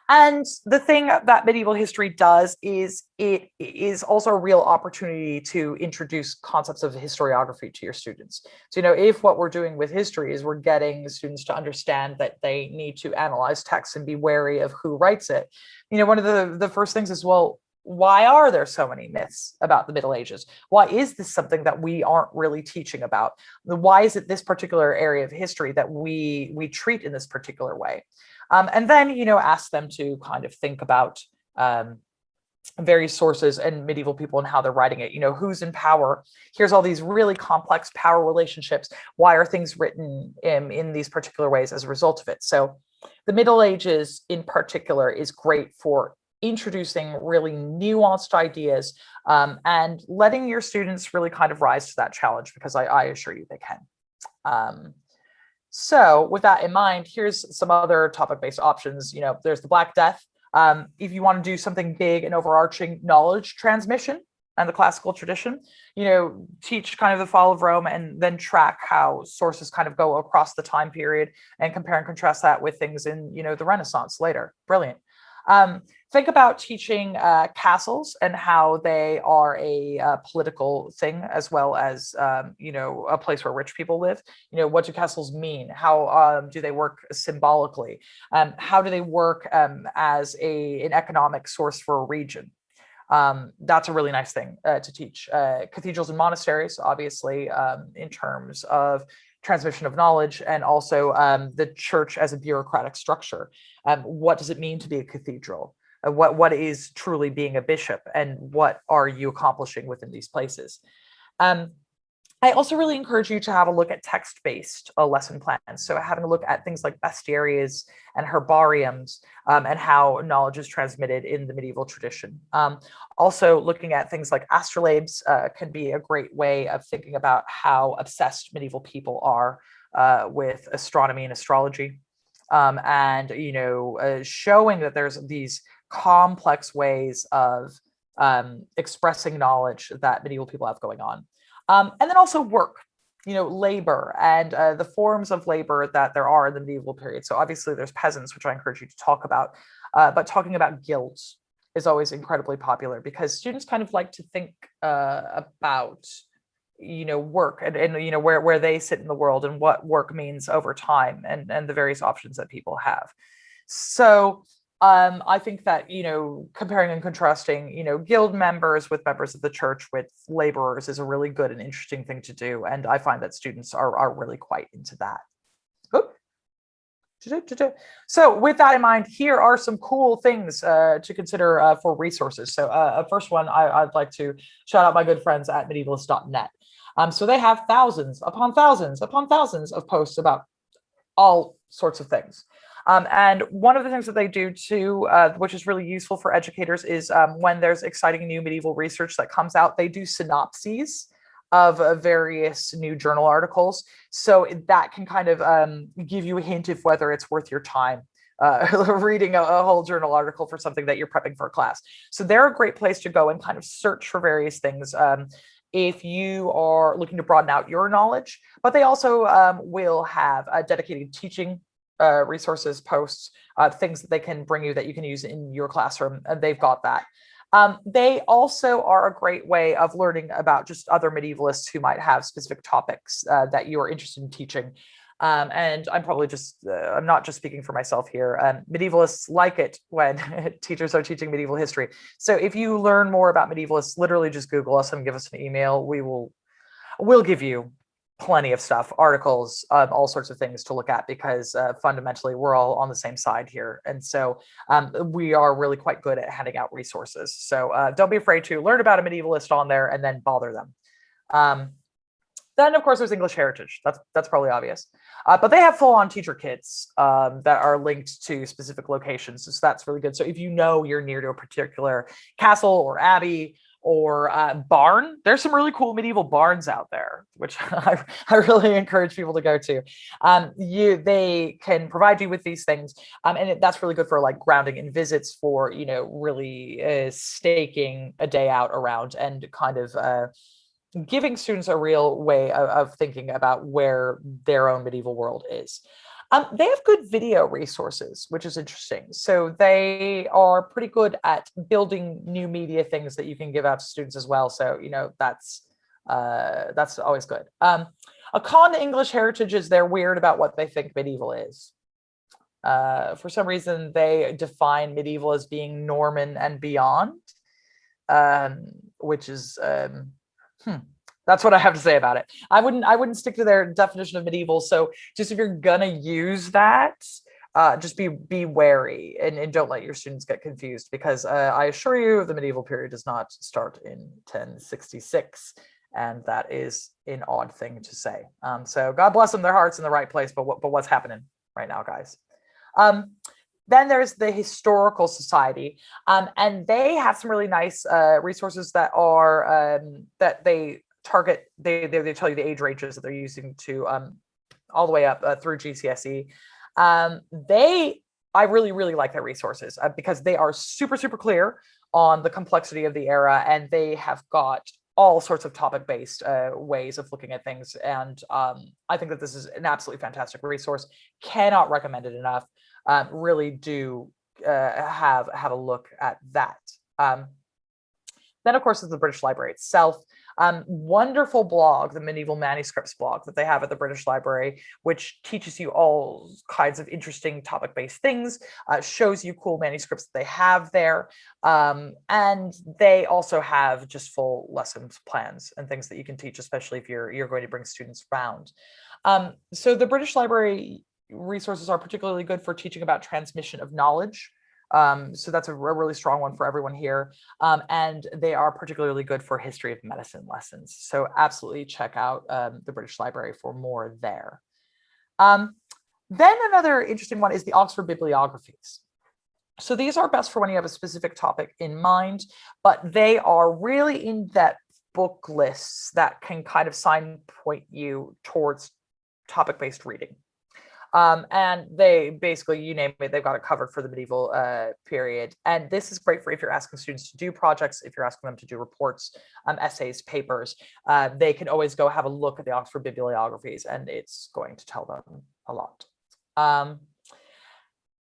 S1: And the thing that medieval history does is it is also a real opportunity to introduce concepts of historiography to your students. So, if what we're doing with history is we're getting students to understand that they need to analyze text and be wary of who writes it, one of the first things is, well, why are there so many myths about the Middle Ages? Why is this something that we aren't really teaching about? Why is it this particular area of history that we treat in this particular way? And then, ask them to kind of think about various sources and medieval people and how they're writing it. Who's in power? Here's all these really complex power relationships. Why are things written in these particular ways as a result of it? So the Middle Ages in particular is great for introducing really nuanced ideas and letting your students really kind of rise to that challenge, because I assure you they can. So with that in mind, here's some other topic-based options. There's the Black Death. If you want to do something big and overarching knowledge transmission and the classical tradition, teach kind of the fall of Rome and then track how sources kind of go across the time period and compare and contrast that with things in, the Renaissance later. Brilliant. Think about teaching castles and how they are a political thing, as well as, a place where rich people live. What do castles mean? How do they work symbolically? How do they work as an economic source for a region? That's a really nice thing to teach. Cathedrals and monasteries, obviously, in terms of transmission of knowledge, and also the church as a bureaucratic structure. What does it mean to be a cathedral? What is truly being a bishop, and what are you accomplishing within these places? I also really encourage you to have a look at text-based lesson plans. So having a look at things like bestiaries and herbariums, and how knowledge is transmitted in the medieval tradition. Also looking at things like astrolabes can be a great way of thinking about how obsessed medieval people are with astronomy and astrology, and showing that there's these complex ways of expressing knowledge that medieval people have going on. And then also work, labor and the forms of labor that there are in the medieval period. So obviously there's peasants, which I encourage you to talk about, but talking about guilds is always incredibly popular because students kind of like to think about work and where they sit in the world and what work means over time and the various options that people have. So I think that, comparing and contrasting, guild members with members of the church with laborers is a really good and interesting thing to do. And I find that students are really quite into that. So with that in mind, here are some cool things to consider for resources. So first one, I'd like to shout out my good friends at Medievalistnet. So they have thousands upon thousands upon thousands of posts about all sorts of things. And one of the things that they do too, which is really useful for educators, is when there's exciting new medieval research that comes out, they do synopses of various new journal articles. So that can kind of give you a hint of whether it's worth your time reading a whole journal article for something that you're prepping for a class. So they're a great place to go and kind of search for various things if you are looking to broaden out your knowledge. But they also will have a dedicated teaching resources, posts, things that they can bring you that you can use in your classroom, and they've got that. They also are a great way of learning about just other medievalists who might have specific topics that you are interested in teaching. And I'm probably I'm not just speaking for myself here. Medievalists like it when teachers are teaching medieval history. So if you learn more about medievalists, literally just Google us and give us an email. We'll give you plenty of stuff, articles, all sorts of things to look at, because fundamentally we're all on the same side here. And so we are really quite good at handing out resources. So don't be afraid to learn about a medievalist on there and then bother them. Then, of course, there's English Heritage. That's probably obvious. But they have full-on teacher kits that are linked to specific locations. So that's really good. So if you're near to a particular castle or abbey or barn, there's some really cool medieval barns out there, which I really encourage people to go to. They can provide you with these things, and that's really good for like grounding in visits, for really staking a day out around and kind of giving students a real way of thinking about where their own medieval world is. They have good video resources, which is interesting. So they are pretty good at building new media things that you can give out to students as well. So, that's always good. A con to English Heritage is they're weird about what they think medieval is. For some reason, they define medieval as being Norman and beyond, which is... That's what I have to say about it. I wouldn't stick to their definition of medieval. So just if you're gonna use that, just be wary and don't let your students get confused, because I assure you the medieval period does not start in 1066, and that is an odd thing to say. So God bless them, their heart's in the right place, but what's happening right now, guys? Then there's the Historical Society, and they have some really nice resources that are that they target. They tell you the age ranges that they're using to all the way up through GCSE. I really like their resources because they are super clear on the complexity of the era, and they have got all sorts of topic-based ways of looking at things. And I think that this is an absolutely fantastic resource. Cannot recommend it enough. Really do have a look at that. Then, of course, there's the British Library itself. Wonderful blog, the Medieval Manuscripts blog that they have at the British Library, which teaches you all kinds of interesting topic-based things, shows you cool manuscripts that they have there. And they also have just full lessons plans and things that you can teach, especially if you're going to bring students around. So the British Library resources are particularly good for teaching about transmission of knowledge. So that's a really strong one for everyone here. And they are particularly good for history of medicine lessons. So absolutely check out the British Library for more there. Then another interesting one is the Oxford bibliographies. So these are best for when you have a specific topic in mind, but they are really in-depth book lists that can kind of signpoint you towards topic-based reading. And they basically, you name it, they've got it covered for the medieval period. And this is great for if you're asking students to do projects, if you're asking them to do reports, essays, papers, they can always go have a look at the Oxford bibliographies, and it's going to tell them a lot.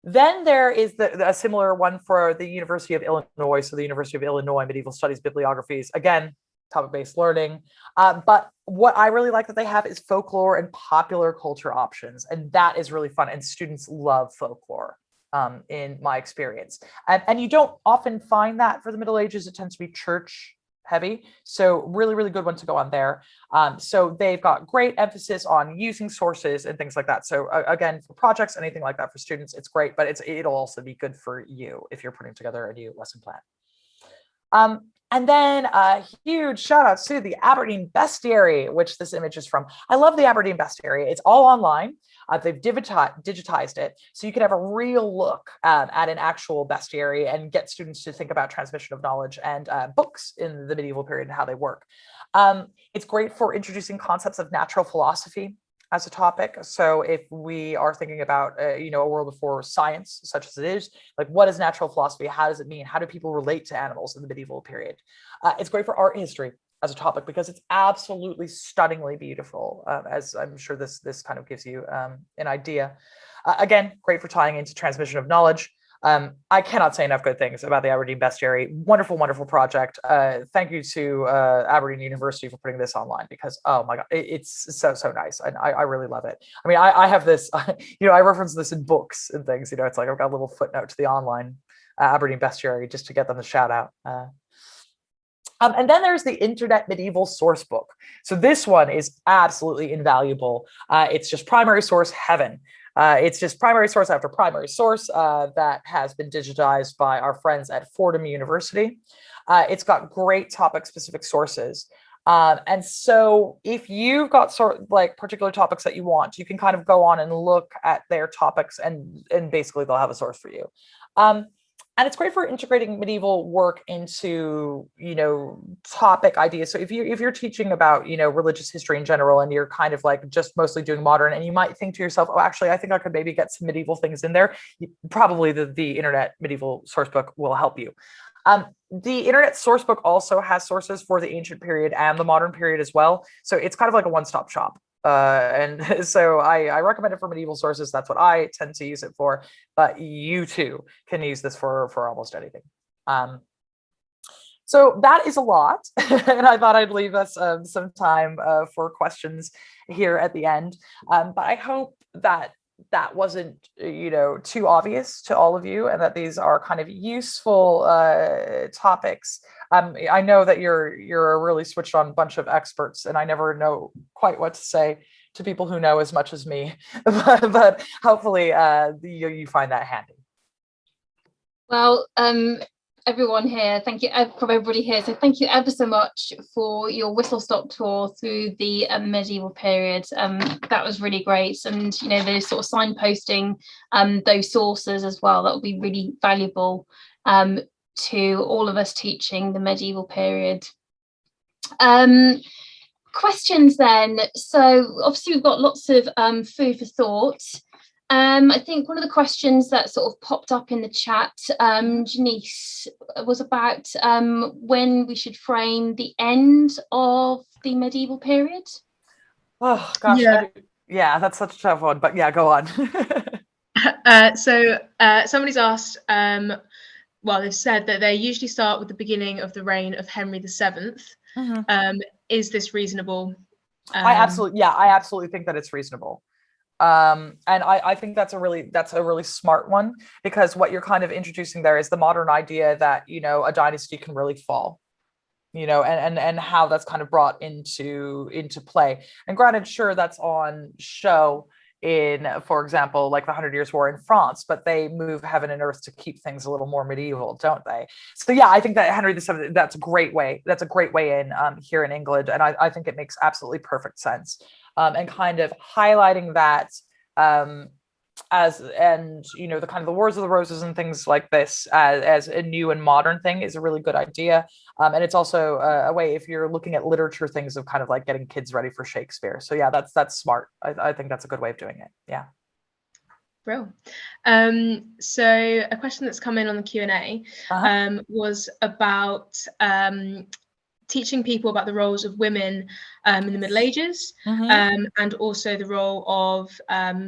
S1: Then there is a similar one for the University of Illinois. So the University of Illinois Medieval Studies Bibliographies, again, topic-based learning. But what I really like that they have is folklore and popular culture options. And that is really fun. And students love folklore in my experience. And you don't often find that for the Middle Ages. It tends to be church heavy. So really, really good one to go on there. So they've got great emphasis on using sources and things like that. So again, for projects, anything like that for students, it's great, but it'll also be good for you if you're putting together a new lesson plan. And then a huge shout out to the Aberdeen Bestiary, which this image is from. I love the Aberdeen Bestiary. It's all online. They've digitized it. So you can have a real look at an actual bestiary and get students to think about transmission of knowledge and books in the medieval period and how they work. It's great for introducing concepts of natural philosophy as a topic. So if we are thinking about, a world before science, such as it is, like what is natural philosophy? How does it mean? How do people relate to animals in the medieval period? It's great for art history as a topic because it's absolutely stunningly beautiful, as I'm sure this kind of gives you an idea. Again, great for tying into transmission of knowledge. I cannot say enough good things about the Aberdeen Bestiary. Wonderful, wonderful project. Thank you to Aberdeen University for putting this online because, oh my God, it's so nice. And I really love it. I mean, I have this, I reference this in books and things, it's like I've got a little footnote to the online Aberdeen Bestiary just to get them the shout out. And then there's the Internet Medieval Source Book. So this one is absolutely invaluable. It's just primary source heaven. It's just primary source after primary source that has been digitized by our friends at Fordham University. It's got great topic-specific sources. And so if you've got particular topics that you want, you can kind of go on and look at their topics and basically they'll have a source for you. And it's great for integrating medieval work into, topic ideas. So if you're teaching about, religious history in general, and you're kind of like just mostly doing modern, and you might think to yourself, oh, actually, I think I could maybe get some medieval things in there. Probably the Internet Medieval Sourcebook will help you. The Internet Sourcebook also has sources for the ancient period and the modern period as well. So it's kind of like a one-stop shop. And so I recommend it for medieval sources. That's what I tend to use it for, but you too can use this for almost anything. So that is a lot. And I thought I'd leave us some time for questions here at the end. But I hope that wasn't, too obvious to all of you, and that these are kind of useful topics. I know that you're a really switched on bunch of experts, and I never know quite what to say to people who know as much as me, but hopefully you find that handy.
S2: Well, everyone here, thank you from everybody here. So thank you ever so much for your whistle-stop tour through the medieval period. That was really great. And, those sort of signposting those sources as well, that would be really valuable to all of us teaching the medieval period. Questions then. So obviously we've got lots of food for thought. I think one of the questions that sort of popped up in the chat, Janice, was about when we should frame the end of the medieval period.
S1: Oh gosh, yeah, that's such a tough one, but yeah, go on.
S3: So somebody's asked, they've said that they usually start with the beginning of the reign of Henry VII. Mm-hmm. Is this reasonable?
S1: I absolutely think that it's reasonable. And I think that's a really smart one, because what you're kind of introducing there is the modern idea that, a dynasty can really fall, and how that's kind of brought into play. And granted, sure, that's on show in, for example, like the 100 Years' War in France, but they move heaven and earth to keep things a little more medieval, don't they? So yeah, I think that Henry VII, that's a great way in here in England, and I think it makes absolutely perfect sense. And kind of highlighting that and the kind of the Wars of the Roses and things like this as a new and modern thing is a really good idea. And it's also a way, if you're looking at literature things, of kind of like getting kids ready for Shakespeare. So yeah, that's smart. I think that's a good way of doing it. Yeah.
S3: Bro. So a question that's come in on the Q&A was about teaching people about the roles of women in the Middle Ages, and also the role of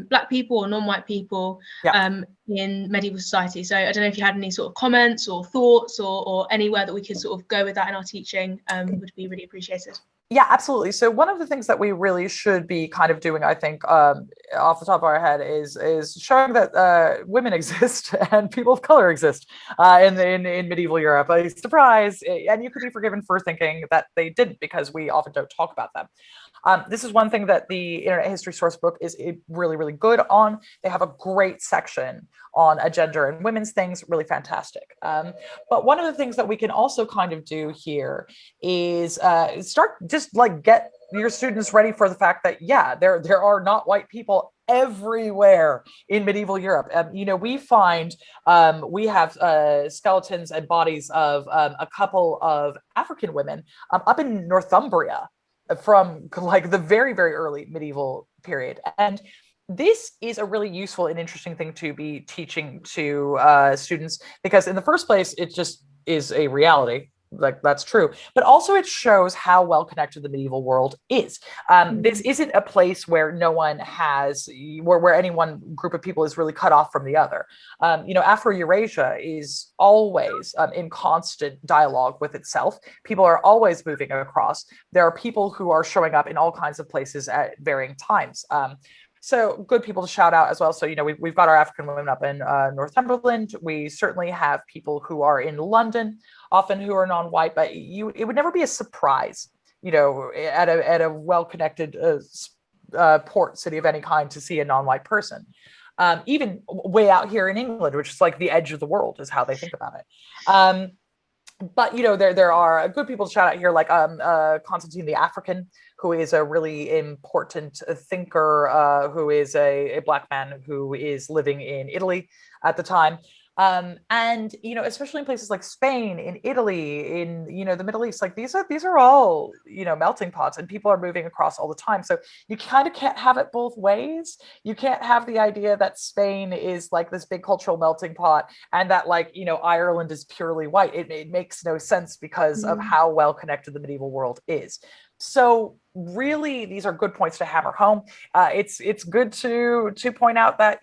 S3: Black people or non-white people in medieval society. So I don't know if you had any sort of comments or thoughts or anywhere that we could sort of go with that in our teaching, would be really appreciated.
S1: Yeah, absolutely. So one of the things that we really should be kind of doing, I think, off the top of our head is showing that women exist and people of color exist in medieval Europe. Surprise! And you could be forgiven for thinking that they didn't, because we often don't talk about them. This is one thing that the Internet History Sourcebook is really, really good on. They have a great section on gender and women's things, really fantastic. But one of the things that we can also kind of do here is start just like get your students ready for the fact that, yeah, there are not white people everywhere in medieval Europe. We find we have skeletons and bodies of a couple of African women up in Northumbria from like the very, very early medieval period. And this is a really useful and interesting thing to be teaching to students, because in the first place, it just is a reality. Like, that's true, but also it shows how well connected the medieval world is. This isn't a place where no one has, where any one group of people is really cut off from the other. Afro-Eurasia is always in constant dialogue with itself. People are always moving across. There are people who are showing up in all kinds of places at varying times. So good people to shout out as well. So, we've got our African women up in Northumberland. We certainly have people who are in London, often who are non-white, but it would never be a surprise, at a well-connected port city of any kind to see a non-white person. Even way out here in England, which is like the edge of the world, is how they think about it. But there are good people to shout out here, like Constantine the African, who is a really important thinker, who is a Black man who is living in Italy at the time. And especially in places like Spain, in Italy, in the Middle East, like these are all melting pots, and people are moving across all the time. So you kind of can't have it both ways. You can't have the idea that Spain is like this big cultural melting pot, and that Ireland is purely white. It makes no sense because of how well connected the medieval world is. So really, these are good points to hammer home. It's good to point out that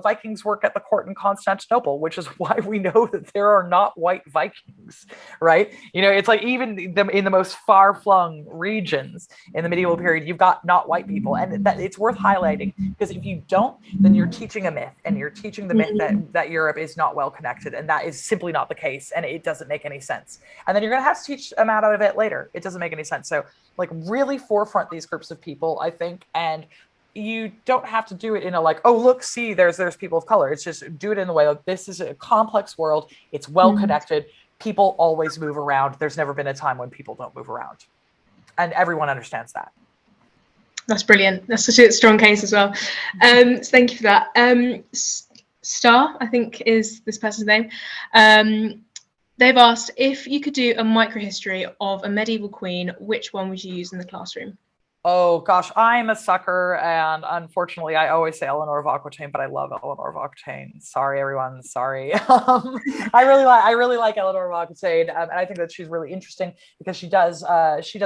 S1: Vikings work at the court in Constantinople, which is why we know that there are not white Vikings, right? It's like even in the most far-flung regions in the medieval period, you've got not white people, and that it's worth highlighting, because if you don't, then you're teaching a myth, and you're teaching the myth that Europe is not well connected, and that is simply not the case, and it doesn't make any sense. And then you're going to have to teach them out of it later. It doesn't make any sense. So really forefront these groups of people, I think, and you don't have to do it in a like, oh, look, see, there's people of color. It's just do it in the way of, this is a complex world. It's well connected. People always move around. There's never been a time when people don't move around, and everyone understands that.
S3: That's brilliant. That's such a strong case as well. So thank you for that. Star, I think, is this person's name. They've asked, if you could do a microhistory of a medieval queen, which one would you use in the classroom?
S1: Oh gosh, I'm a sucker, and unfortunately, I always say Eleanor of Aquitaine, but I love Eleanor of Aquitaine. Sorry, everyone. Sorry. I really like Eleanor of Aquitaine, and I think that she's really interesting because she does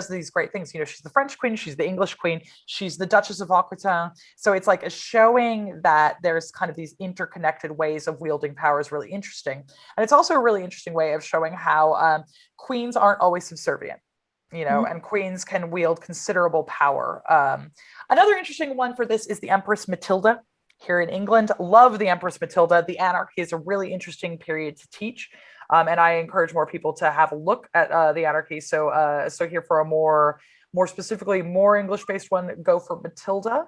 S1: these great things. She's the French queen, she's the English queen, she's the Duchess of Aquitaine. So it's like showing that there's kind of these interconnected ways of wielding power is really interesting, and it's also a really interesting way of showing how queens aren't always subservient. And queens can wield considerable power. Another interesting one for this is the Empress Matilda here in England. Love the Empress Matilda. The Anarchy is a really interesting period to teach. And I encourage more people to have a look at the Anarchy. So here for a more specifically, more English-based one, go for Matilda.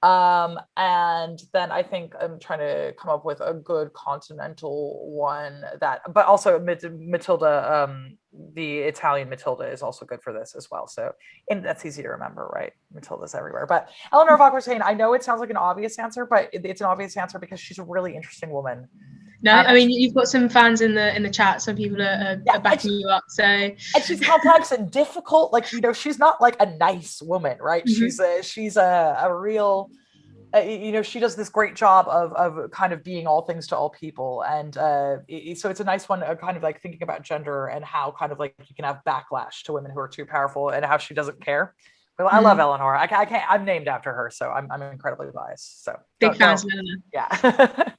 S1: And then I think I'm trying to come up with a good continental one but also Matilda, the Italian Matilda is also good for this as well. So, and that's easy to remember, right? Matilda's everywhere. But Eleanor of Aquitaine, I know it sounds like an obvious answer, but it's an obvious answer because she's a really interesting woman.
S3: No, I mean, you've got some fans in the chat. Some people are backing you up. So,
S1: and she's complex and difficult. Like, you know, she's not like a nice woman, right? Mm-hmm. She's a real, you know, she does this great job of kind of being all things to all people. And so it's a nice one, kind of like thinking about gender and how kind of like you can have backlash to women who are too powerful and how she doesn't care. But I love Eleanor. I can't. I'm named after her, so I'm incredibly biased. So
S3: big fans of Eleanor.
S1: Yeah.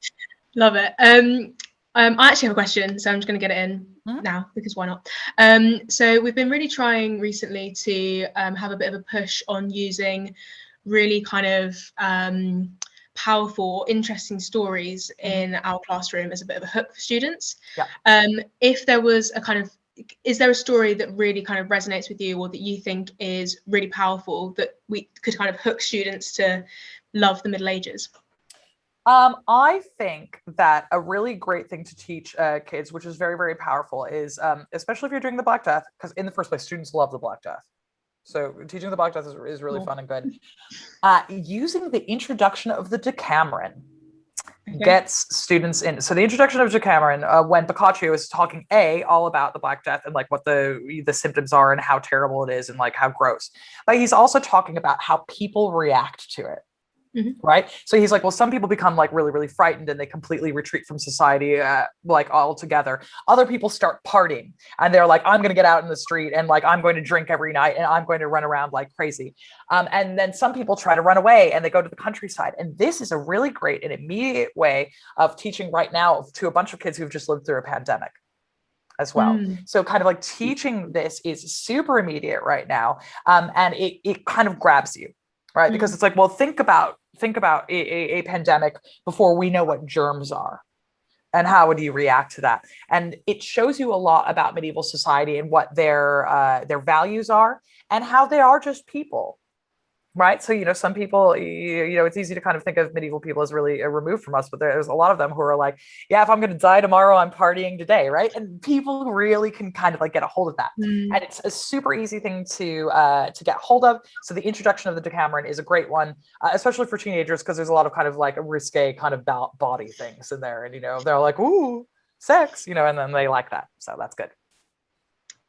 S3: Love it. I actually have a question, so I'm just going to get it in now because why not? So we've been really trying recently to have a bit of a push on using really kind of powerful, interesting stories in our classroom as a bit of a hook for students.
S1: Yeah.
S3: If there was a kind of, is there a story that really kind of resonates with you or that you think is really powerful that we could kind of hook students to love the Middle Ages?
S1: I think that a really great thing to teach kids, which is very, very powerful, is especially if you're doing the Black Death, because in the first place, students love the Black Death. So teaching the Black Death is really fun and good. Using the introduction of the Decameron gets students in. So the introduction of Decameron, when Boccaccio is talking all about the Black Death and like what the symptoms are and how terrible it is and like how gross, but he's also talking about how people react to it. Right. So he's like, well, some people become like really, really frightened and they completely retreat from society, like altogether. Other people start partying and they're like, I'm going to get out in the street and like, I'm going to drink every night and I'm going to run around like crazy. And then some people try to run away and they go to the countryside. And this is a really great and immediate way of teaching right now to a bunch of kids who've just lived through a pandemic as well. So kind of like teaching this is super immediate right now. And it kind of grabs you. Right. Because it's like, well, think about a pandemic before we know what germs are. And how would you react to that? And it shows you a lot about medieval society and what their values are and how they are just people. Right. So, you know, some people, you know, it's easy to kind of think of medieval people as really removed from us, but there's a lot of them who are like, yeah, if I'm going to die tomorrow, I'm partying today. Right. And people really can kind of like get a hold of that. And it's a super easy thing to get hold of. So the introduction of the Decameron is a great one, especially for teenagers, because there's a lot of kind of like risque kind of body things in there. And, you know, they're like, ooh, sex, you know, and then they like that. So that's good.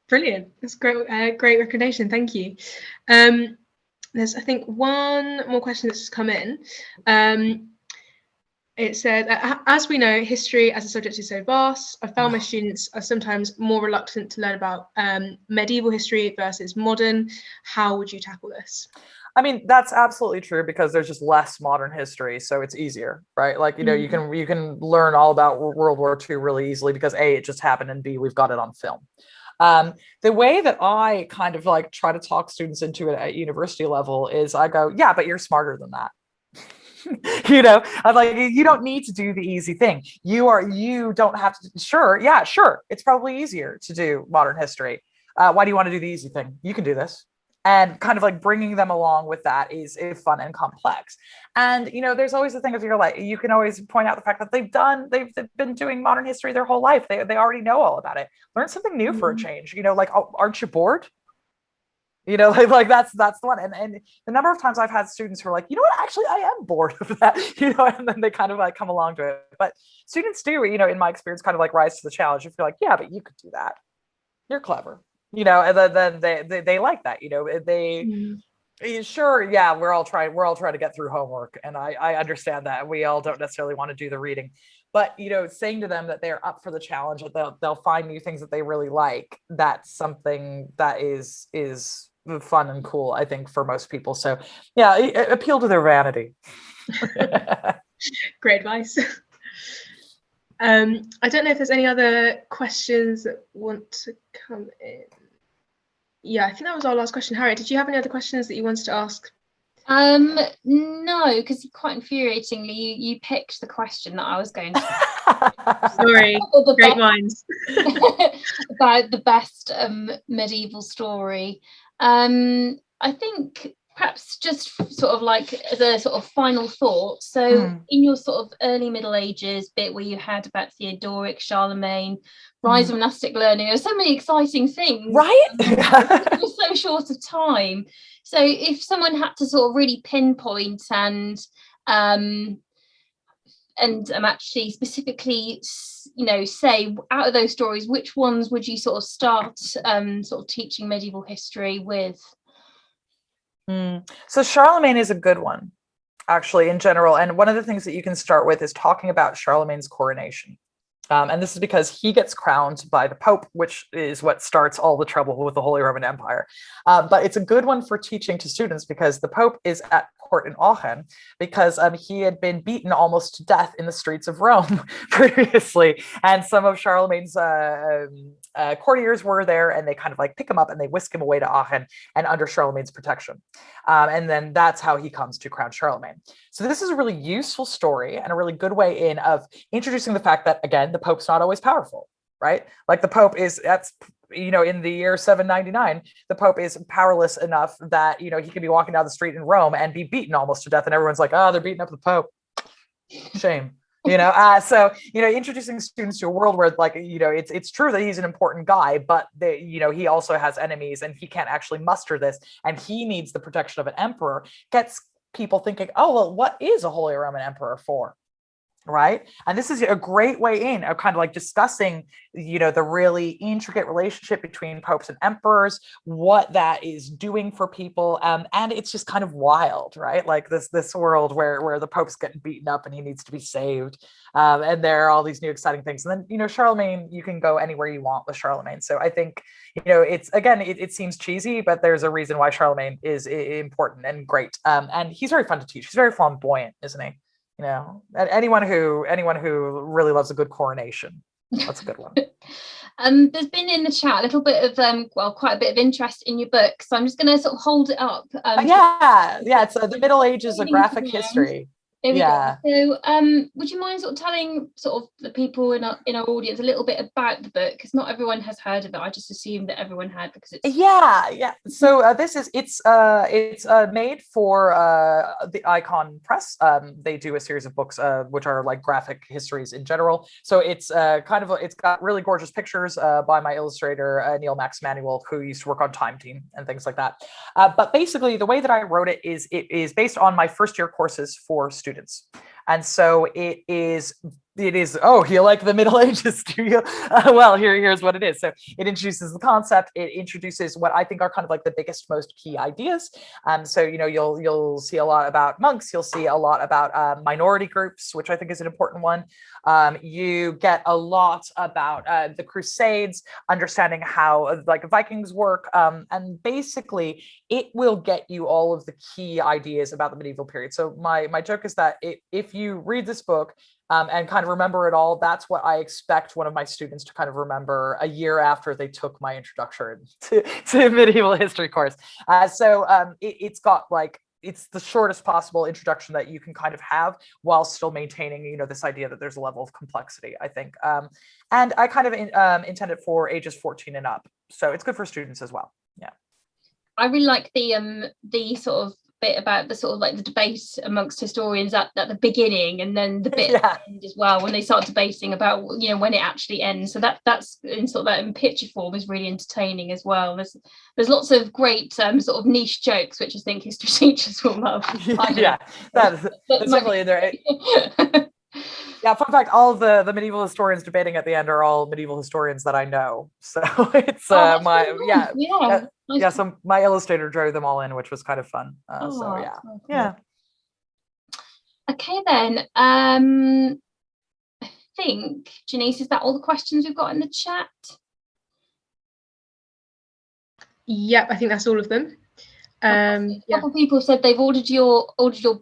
S3: Brilliant. That's great. Great recommendation. Thank you. There's, I think, one more question that's just come in. It said, as we know, history as a subject is so vast. I found my students are sometimes more reluctant to learn about medieval history versus modern. How would you tackle this?
S1: I mean, that's absolutely true because there's just less modern history, so it's easier, right? Like, you know, you can learn all about World War II really easily because A, it just happened, and B, we've got it on film. The way that I kind of like try to talk students into it at university level is I go, yeah, but you're smarter than that. You know, I'm like, you don't need to do the easy thing. You don't have to. Sure. It's probably easier to do modern history. Why do you want to do the easy thing? You can do this. And kind of like bringing them along with that is fun and complex. And, you know, there's always the thing of you're like, you can always point out the fact that they've been doing modern history their whole life. They already know all about it. Learn something new for a change, you know, like, oh, aren't you bored? You know, like that's the one. And the number of times I've had students who are like, you know what, actually, I am bored of that, you know, and then they kind of like come along to it. But students do, you know, in my experience, kind of like rise to the challenge. If you're like, yeah, but you could do that. You're clever. You know, and then they like that, you know, sure. Yeah. We're all trying to get through homework. And I understand that we all don't necessarily want to do the reading, but, you know, saying to them that they're up for the challenge, that they'll find new things that they really like. That's something that is fun and cool, I think, for most people. So yeah, appeal to their vanity.
S3: Great advice. I don't know if there's any other questions that want to come in. Yeah, I think that was our last question. Harriet, did you have any other questions that you wanted to ask?
S2: No, because quite infuriatingly, you picked the question that I was going to.
S3: Sorry, great minds.
S2: About the best medieval story. I think perhaps just sort of like as a sort of final thought. So in your sort of early Middle Ages bit where you had about Theodoric, Charlemagne, rise of monastic learning, there's so many exciting things,
S1: right?
S2: It was so short of time. So if someone had to sort of really pinpoint and actually specifically, you know, say out of those stories, which ones would you sort of start sort of teaching medieval history with?
S1: So Charlemagne is a good one, actually, in general. And one of the things that you can start with is talking about Charlemagne's coronation. And this is because he gets crowned by the Pope, which is what starts all the trouble with the Holy Roman Empire. But it's a good one for teaching to students because the Pope is at court in Aachen because he had been beaten almost to death in the streets of Rome previously. And some of Charlemagne's courtiers were there, and they kind of like pick him up and they whisk him away to Aachen and under Charlemagne's protection. And then that's how he comes to crown Charlemagne. So this is a really useful story and a really good way in of introducing the fact that, again, the Pope's not always powerful, right? Like the Pope is, that's, you know, in the year 799, the Pope is powerless enough that, you know, he could be walking down the street in Rome and be beaten almost to death. And everyone's like, oh, they're beating up the Pope. Shame. You know, so, you know, introducing students to a world where, like, you know, it's true that he's an important guy, but they, you know, he also has enemies and he can't actually muster this, and he needs the protection of an emperor, gets people thinking, oh, well, what is a Holy Roman Emperor for? Right. And this is a great way in of kind of like discussing, you know, the really intricate relationship between popes and emperors, what that is doing for people. And it's just kind of wild, right? Like this world where the Pope's getting beaten up and he needs to be saved. And there are all these new exciting things. And then, you know, Charlemagne, you can go anywhere you want with Charlemagne. So I think, you know, it's, again, it seems cheesy, but there's a reason why Charlemagne is important and great. And he's very fun to teach. He's very flamboyant, isn't he? You know, anyone who really loves a good coronation, that's a good one.
S2: There's been in the chat a little bit of quite a bit of interest in your book, so I'm just going to sort of hold it up.
S1: Yeah, it's the Middle Ages, a graphic history.
S2: There we go. So would you mind sort of telling sort of the people in our audience a little bit about the book, because not everyone has heard of it. I just assumed that everyone had because it's
S1: so this is it's made for the Icon Press. They do a series of books which are like graphic histories in general, so it's it's got really gorgeous pictures by my illustrator Neil Max Manuel, who used to work on Time Team and things like that. But basically the way that I wrote it is based on my first year courses for students. And so it is, oh, you like the Middle Ages, do you? Well, here's what it is. So it introduces the concept. It introduces what I think are kind of like the biggest, most key ideas. So, you know, you'll see a lot about monks. You'll see a lot about minority groups, which I think is an important one. You get a lot about the Crusades, understanding how like Vikings work. And basically it will get you all of the key ideas about the medieval period. So my joke is that if you read this book, and kind of remember it all, that's what I expect one of my students to kind of remember a year after they took my introduction to medieval history course. It's got like, it's the shortest possible introduction that you can kind of have while still maintaining, you know, this idea that there's a level of complexity, I think. And I kind of intend it for ages 14 and up. So it's good for students as well. Yeah.
S2: I really like the sort of bit about the sort of like the debate amongst historians at the beginning, and then the bit at the end as well, when they start debating about, you know, when it actually ends. So that's in sort of that in picture form is really entertaining as well. There's lots of great sort of niche jokes which I think history teachers will love.
S1: That's definitely in there. Yeah, fun fact, all of the medieval historians debating at the end are all medieval historians that I know. So it's so my illustrator drew them all in, which was kind of fun.
S2: Okay then. I think, Janice, is that all the questions we've got in the chat?
S3: Yep, I think that's all of them.
S2: A couple of people said they've ordered your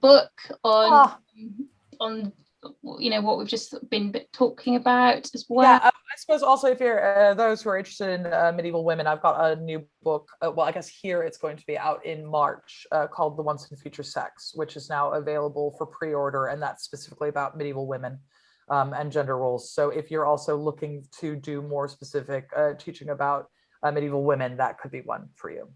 S2: book on you know what we've just been talking about as well.
S1: Yeah, I suppose also if you're those who are interested in medieval women, I've got a new book. Well, I guess here it's going to be out in March called The Once and Future Sex, which is now available for pre-order, and that's specifically about medieval women and gender roles. So if you're also looking to do more specific teaching about medieval women, that could be one for you.